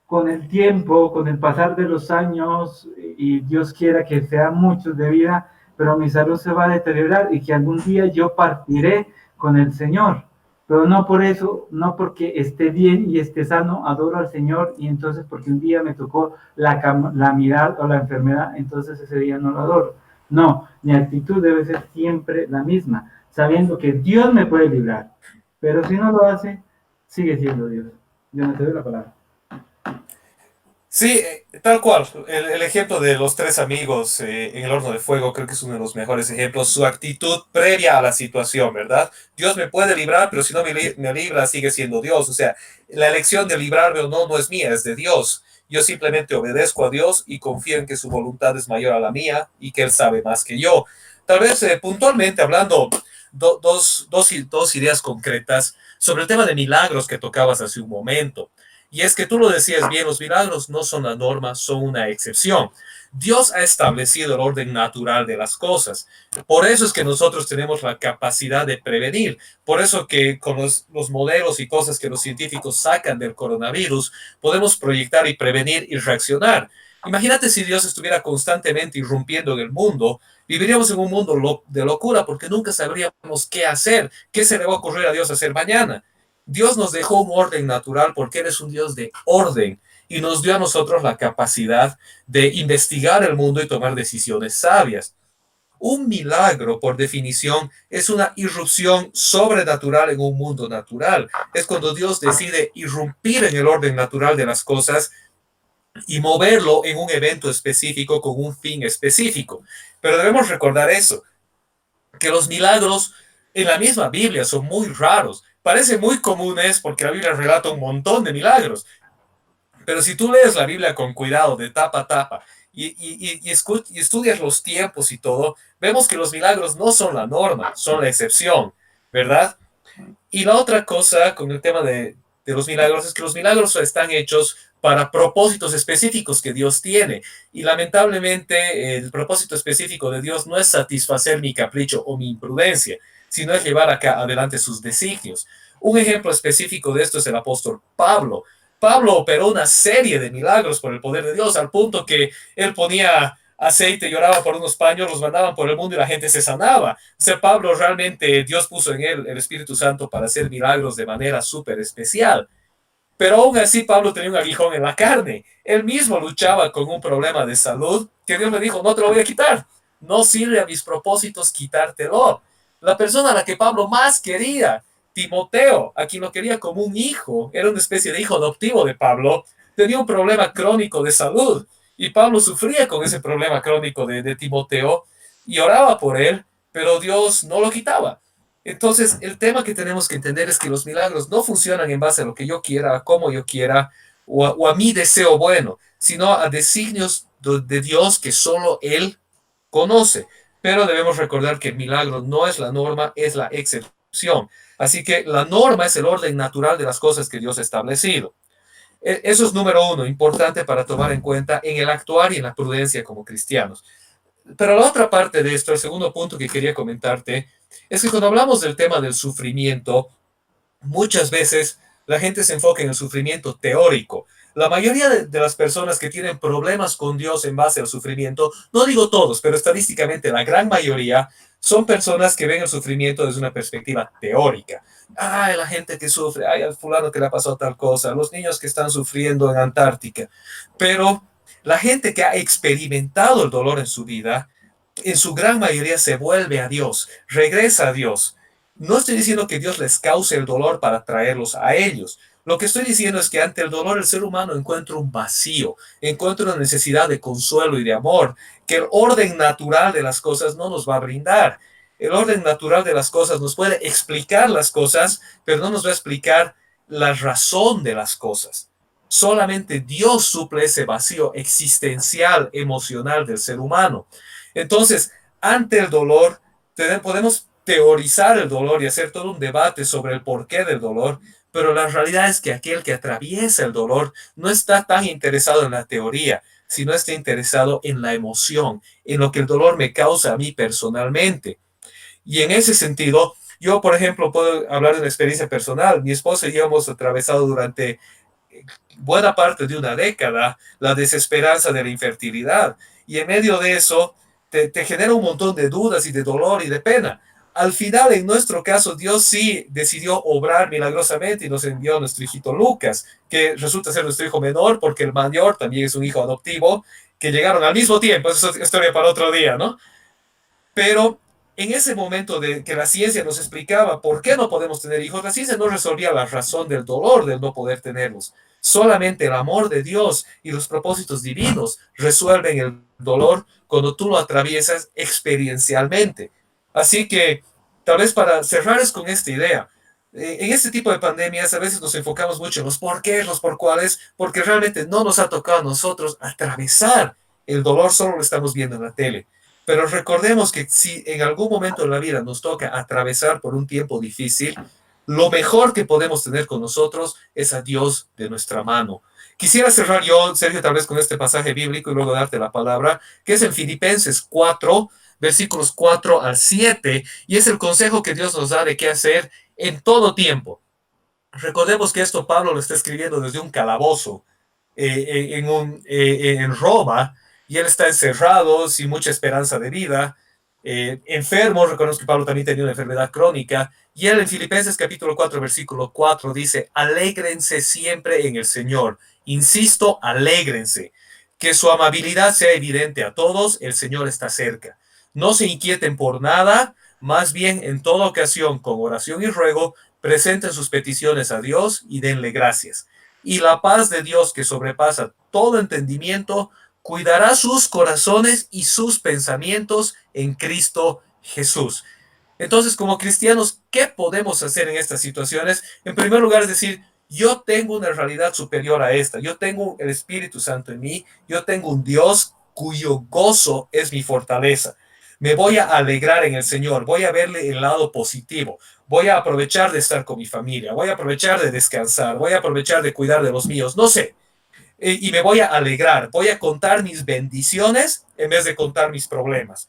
S2: con el tiempo, con el pasar de los años, y Dios quiera que sean muchos de vida, pero mi salud se va a deteriorar y que algún día yo partiré con el Señor. Pero no por eso, no porque esté bien y esté sano, adoro al Señor, y entonces porque un día me tocó la calamidad o la enfermedad, entonces ese día no lo adoro. No, mi actitud debe ser siempre la misma, sabiendo que Dios me puede librar, pero si no lo hace, sigue siendo Dios. Yo no te doy la palabra.
S1: Sí, tal cual. El ejemplo de los tres amigos en el horno de fuego creo que es uno de los mejores ejemplos. Su actitud previa a la situación, ¿verdad? Dios me puede librar, pero si no me libra, sigue siendo Dios. O sea, la elección de librarme o no no es mía, es de Dios. Yo simplemente obedezco a Dios y confío en que su voluntad es mayor a la mía y que Él sabe más que yo. Tal vez puntualmente hablando, dos ideas concretas sobre el tema de milagros que tocabas hace un momento. Y es que tú lo decías bien, los milagros no son la norma, son una excepción. Dios ha establecido el orden natural de las cosas. Por eso es que nosotros tenemos la capacidad de prevenir. Por eso que con los modelos y cosas que los científicos sacan del coronavirus, podemos proyectar y prevenir y reaccionar. Imagínate si Dios estuviera constantemente irrumpiendo en el mundo, viviríamos en un mundo de locura porque nunca sabríamos qué hacer, qué se le va a ocurrir a Dios hacer mañana. Dios nos dejó un orden natural porque Él es un Dios de orden y nos dio a nosotros la capacidad de investigar el mundo y tomar decisiones sabias. Un milagro, por definición, es una irrupción sobrenatural en un mundo natural. Es cuando Dios decide irrumpir en el orden natural de las cosas y moverlo en un evento específico con un fin específico. Pero debemos recordar eso, que los milagros en la misma Biblia son muy raros. Parece muy comunes porque la Biblia relata un montón de milagros, pero si tú lees la Biblia con cuidado, de tapa a tapa, y estudias los tiempos y todo, vemos que los milagros no son la norma, son la excepción, ¿verdad? Y la otra cosa con el tema de los milagros es que los milagros están hechos para propósitos específicos que Dios tiene. Y lamentablemente el propósito específico de Dios no es satisfacer mi capricho o mi imprudencia, sino es llevar acá adelante sus designios. Un ejemplo específico de esto es el apóstol Pablo. Pablo operó una serie de milagros por el poder de Dios, al punto que él ponía aceite y oraba por unos paños, los mandaban por el mundo y la gente se sanaba. O sea, Pablo realmente, Dios puso en él el Espíritu Santo para hacer milagros de manera súper especial. Pero aún así Pablo tenía un aguijón en la carne. Él mismo luchaba con un problema de salud que Dios le dijo, no te lo voy a quitar. No sirve a mis propósitos quitártelo. La persona a la que Pablo más quería, Timoteo, a quien lo quería como un hijo, era una especie de hijo adoptivo de Pablo, tenía un problema crónico de salud. Y Pablo sufría con ese problema crónico de Timoteo y oraba por él, pero Dios no lo quitaba. Entonces, el tema que tenemos que entender es que los milagros no funcionan en base a lo que yo quiera, a cómo yo quiera, o a mi deseo bueno, sino a designios de Dios que solo Él conoce. Pero debemos recordar que el milagro no es la norma, es la excepción. Así que la norma es el orden natural de las cosas que Dios ha establecido. Eso es número uno, importante para tomar en cuenta en el actuar y en la prudencia como cristianos. Pero la otra parte de esto, el segundo punto que quería comentarte, es que cuando hablamos del tema del sufrimiento, muchas veces la gente se enfoca en el sufrimiento teórico. La mayoría de las personas que tienen problemas con Dios en base al sufrimiento, no digo todos, pero estadísticamente la gran mayoría, son personas que ven el sufrimiento desde una perspectiva teórica. Ay, la gente que sufre, ay, al fulano que le ha pasado tal cosa, los niños que están sufriendo en Antártica. Pero la gente que ha experimentado el dolor en su vida, en su gran mayoría se vuelve a Dios, regresa a Dios. No estoy diciendo que Dios les cause el dolor para traerlos a ellos. Lo que estoy diciendo es que ante el dolor el ser humano encuentra un vacío, encuentra una necesidad de consuelo y de amor, que el orden natural de las cosas no nos va a brindar. El orden natural de las cosas nos puede explicar las cosas, pero no nos va a explicar la razón de las cosas. Solamente Dios suple ese vacío existencial, emocional del ser humano. Entonces, ante el dolor, podemos teorizar el dolor y hacer todo un debate sobre el porqué del dolor, pero la realidad es que aquel que atraviesa el dolor no está tan interesado en la teoría, sino está interesado en la emoción, en lo que el dolor me causa a mí personalmente. Y en ese sentido, yo, por ejemplo, puedo hablar de una experiencia personal. Mi esposa y yo hemos atravesado durante buena parte de una década la desesperanza de la infertilidad. Y en medio de eso, te genera un montón de dudas y de dolor y de pena. Al final, en nuestro caso, Dios sí decidió obrar milagrosamente y nos envió a nuestro hijito Lucas, que resulta ser nuestro hijo menor, porque el mayor también es un hijo adoptivo, que llegaron al mismo tiempo. Eso es historia para otro día, ¿no? Pero en ese momento de que la ciencia nos explicaba por qué no podemos tener hijos, la ciencia no resolvía la razón del dolor del no poder tenerlos. Solamente el amor de Dios y los propósitos divinos resuelven el dolor cuando tú lo atraviesas experiencialmente. Así que, tal vez para cerrar es con esta idea. En este tipo de pandemias a veces nos enfocamos mucho en los por qué, los por cuáles, porque realmente no nos ha tocado a nosotros atravesar el dolor, solo lo estamos viendo en la tele. Pero recordemos que si en algún momento de la vida nos toca atravesar por un tiempo difícil, lo mejor que podemos tener con nosotros es a Dios de nuestra mano. Quisiera cerrar yo, Sergio, tal vez con este pasaje bíblico y luego darte la palabra, que es en Filipenses 4, versículos 4 al 7, y es el consejo que Dios nos da de qué hacer en todo tiempo. Recordemos que esto Pablo lo está escribiendo desde un calabozo en Roma, y él está encerrado sin mucha esperanza de vida, enfermo. Reconozco que Pablo también tenía una enfermedad crónica, y él en Filipenses capítulo 4 versículo 4 dice, alégrense siempre en el Señor, insisto, alégrense, que su amabilidad sea evidente a todos, el Señor está cerca. No se inquieten por nada, más bien en toda ocasión, con oración y ruego, presenten sus peticiones a Dios y denle gracias. Y la paz de Dios, que sobrepasa todo entendimiento, cuidará sus corazones y sus pensamientos en Cristo Jesús. Entonces, como cristianos, ¿qué podemos hacer en estas situaciones? En primer lugar, es decir, yo tengo una realidad superior a esta. Yo tengo el Espíritu Santo en mí. Yo tengo un Dios cuyo gozo es mi fortaleza. Me voy a alegrar en el Señor. Voy a verle el lado positivo. Voy a aprovechar de estar con mi familia. Voy a aprovechar de descansar. Voy a aprovechar de cuidar de los míos. No sé, y me voy a alegrar, voy a contar mis bendiciones en vez de contar mis problemas.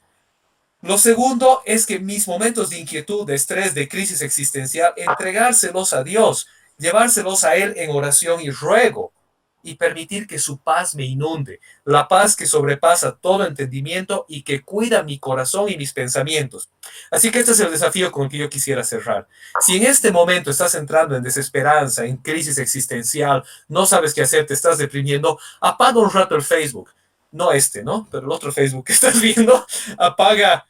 S1: Lo segundo es que mis momentos de inquietud, de estrés, de crisis existencial, entregárselos a Dios, llevárselos a Él en oración y ruego. y permitir que su paz me inunde, la paz que sobrepasa todo entendimiento y que cuida mi corazón y mis pensamientos. Así que este es el desafío con el que yo quisiera cerrar. Si en este momento estás entrando en desesperanza, en crisis existencial, no sabes qué hacer, te estás deprimiendo, apaga un rato el Facebook. No este, ¿no? Pero el otro Facebook que estás viendo, apaga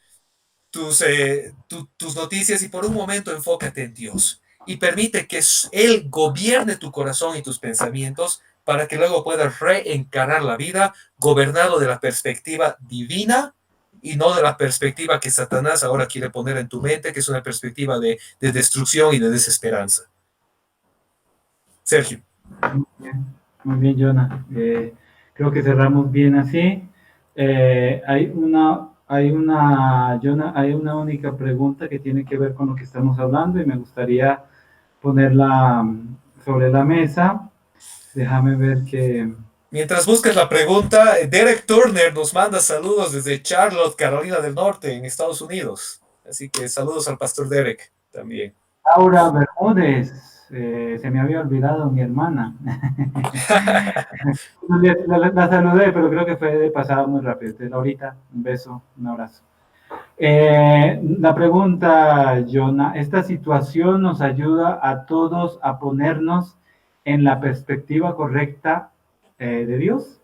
S1: tus noticias y por un momento enfócate en Dios y permite que Él gobierne tu corazón y tus pensamientos para que luego puedas reencarar la vida gobernado de la perspectiva divina y no de la perspectiva que Satanás ahora quiere poner en tu mente, que es una perspectiva de destrucción y de desesperanza. Sergio.
S2: Muy bien, Jonah. Creo que cerramos bien así. Jonah, hay una única pregunta que tiene que ver con lo que estamos hablando y me gustaría ponerla sobre la mesa. Déjame ver que...
S1: Mientras buscas la pregunta, Derek Turner nos manda saludos desde Charlotte, Carolina del Norte, en Estados Unidos. Así que saludos al pastor Derek también.
S2: Laura Bermúdez, se me había olvidado mi hermana. La saludé, pero creo que fue de pasada muy rápido. Entonces, Laurita, un beso, un abrazo. La pregunta, Jonah, ¿esta situación nos ayuda a todos a ponernos en la perspectiva correcta de Dios?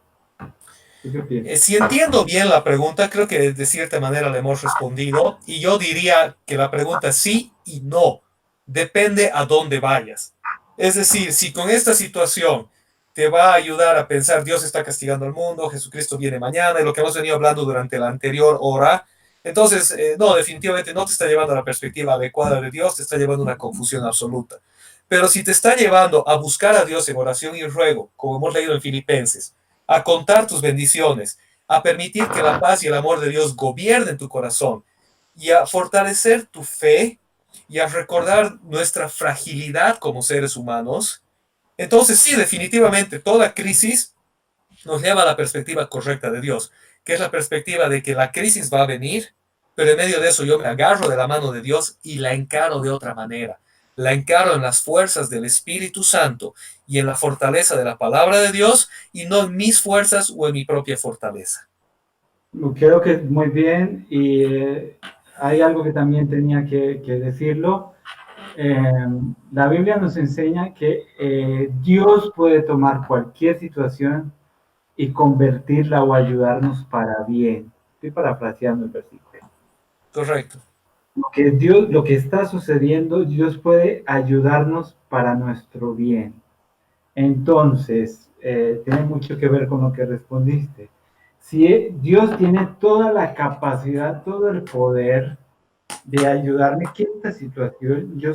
S1: Si entiendo bien la pregunta, creo que de cierta manera le hemos respondido y yo diría que la pregunta sí y no, depende a dónde vayas. Es decir, si con esta situación te va a ayudar a pensar Dios está castigando al mundo, Jesucristo viene mañana y lo que hemos venido hablando durante la anterior hora, entonces no, definitivamente no te está llevando a la perspectiva adecuada de Dios, te está llevando a una confusión absoluta. Pero si te está llevando a buscar a Dios en oración y ruego, como hemos leído en Filipenses, a contar tus bendiciones, a permitir que la paz y el amor de Dios gobiernen tu corazón y a fortalecer tu fe y a recordar nuestra fragilidad como seres humanos, entonces sí, definitivamente toda crisis nos lleva a la perspectiva correcta de Dios, que es la perspectiva de que la crisis va a venir, pero en medio de eso yo me agarro de la mano de Dios y la encaro de otra manera. La encaro en las fuerzas del Espíritu Santo y en la fortaleza de la palabra de Dios y no en mis fuerzas o en mi propia fortaleza.
S2: Creo que muy bien y hay algo que también tenía que decirlo. La Biblia nos enseña que Dios puede tomar cualquier situación y convertirla o ayudarnos para bien. Estoy parafraseando el versículo.
S1: Correcto.
S2: Lo que está sucediendo, Dios puede ayudarnos para nuestro bien. Entonces, tiene mucho que ver con lo que respondiste. Si Dios tiene toda la capacidad, todo el poder de ayudarme que esta situación yo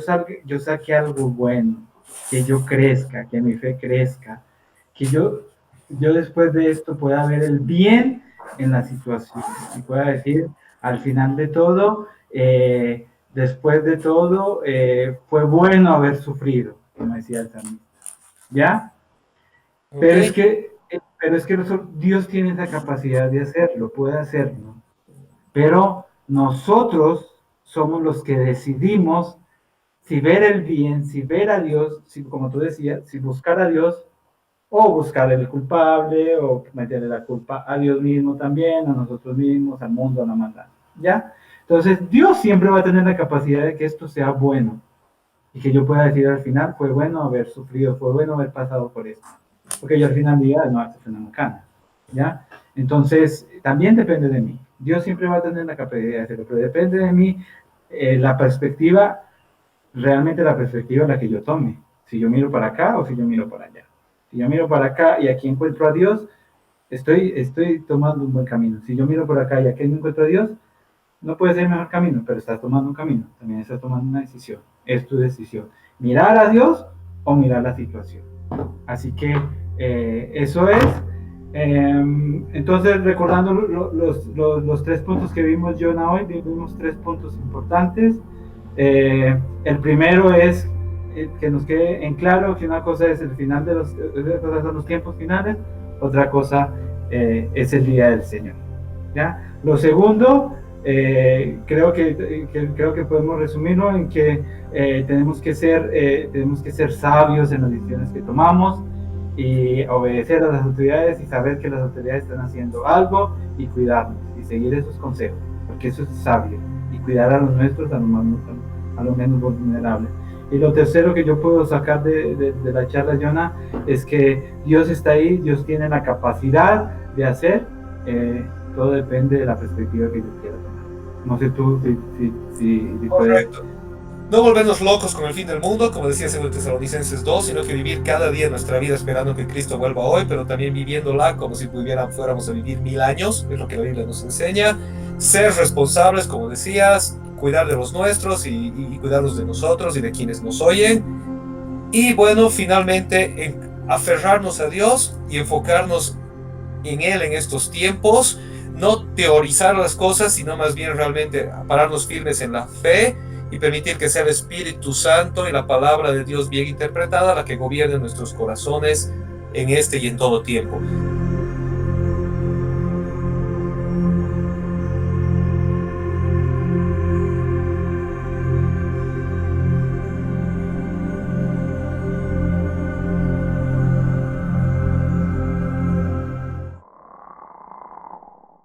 S2: saque algo bueno, que yo crezca, que mi fe crezca, que yo después de esto pueda ver el bien en la situación y pueda decir al final de todo, después de todo, fue bueno haber sufrido, como decía el salmista. ¿Ya?
S1: Okay.
S2: Pero es que Dios tiene esa capacidad de hacerlo, puede hacerlo. Pero nosotros somos los que decidimos si ver el bien, si ver a Dios, si, como tú decías, si buscar a Dios o buscar el culpable o meterle la culpa a Dios mismo también, a nosotros mismos, al mundo, a la maldad. ¿Ya? Entonces, Dios siempre va a tener la capacidad de que esto sea bueno y que yo pueda decir al final, fue bueno haber sufrido, fue bueno haber pasado por esto. Porque yo al final diga, no, esto es una macana. ¿Ya? Entonces, también depende de mí. Dios siempre va a tener la capacidad de hacerlo, pero depende de mí la perspectiva, realmente la perspectiva en la que yo tome. Si yo miro para acá o si yo miro para allá. Si yo miro para acá y aquí encuentro a Dios, estoy tomando un buen camino. Si yo miro por acá y aquí no encuentro a Dios, no puede ser el mejor camino, pero estás tomando un camino. También estás tomando una decisión. Es tu decisión. Mirar a Dios o mirar la situación. Así que eso es. Entonces, recordando los 3 puntos que vimos, Jonah, hoy, vimos 3 puntos importantes. El primero es que nos quede en claro que una cosa es el final de los tiempos finales, otra cosa es el día del Señor. ¿Ya? Lo segundo, creo que podemos resumirlo en que tenemos que ser sabios en las decisiones que tomamos. y obedecer a las autoridades y saber que las autoridades están haciendo algo y cuidarnos y seguir esos consejos, porque eso es sabio, y cuidar a los nuestros, a los menos vulnerables. Y lo tercero que yo puedo sacar de la charla, Jonah, es que Dios está ahí, Dios tiene la capacidad de hacer, todo depende de la perspectiva que Dios quiera tomar. No sé tú si puedes.
S1: Correcto. No volvernos locos con el fin del mundo, como decía en Tesalonicenses 2, sino que vivir cada día nuestra vida esperando que Cristo vuelva hoy, pero también viviéndola como si fuéramos a vivir 1000 años, es lo que la Biblia nos enseña. Ser responsables, como decías, cuidar de los nuestros y cuidarnos de nosotros y de quienes nos oyen. Y bueno, finalmente, aferrarnos a Dios y enfocarnos en Él en estos tiempos, no teorizar las cosas, sino más bien realmente pararnos firmes en la fe y permitir que sea el Espíritu Santo y la palabra de Dios bien interpretada la que gobierne nuestros corazones en este y en todo tiempo.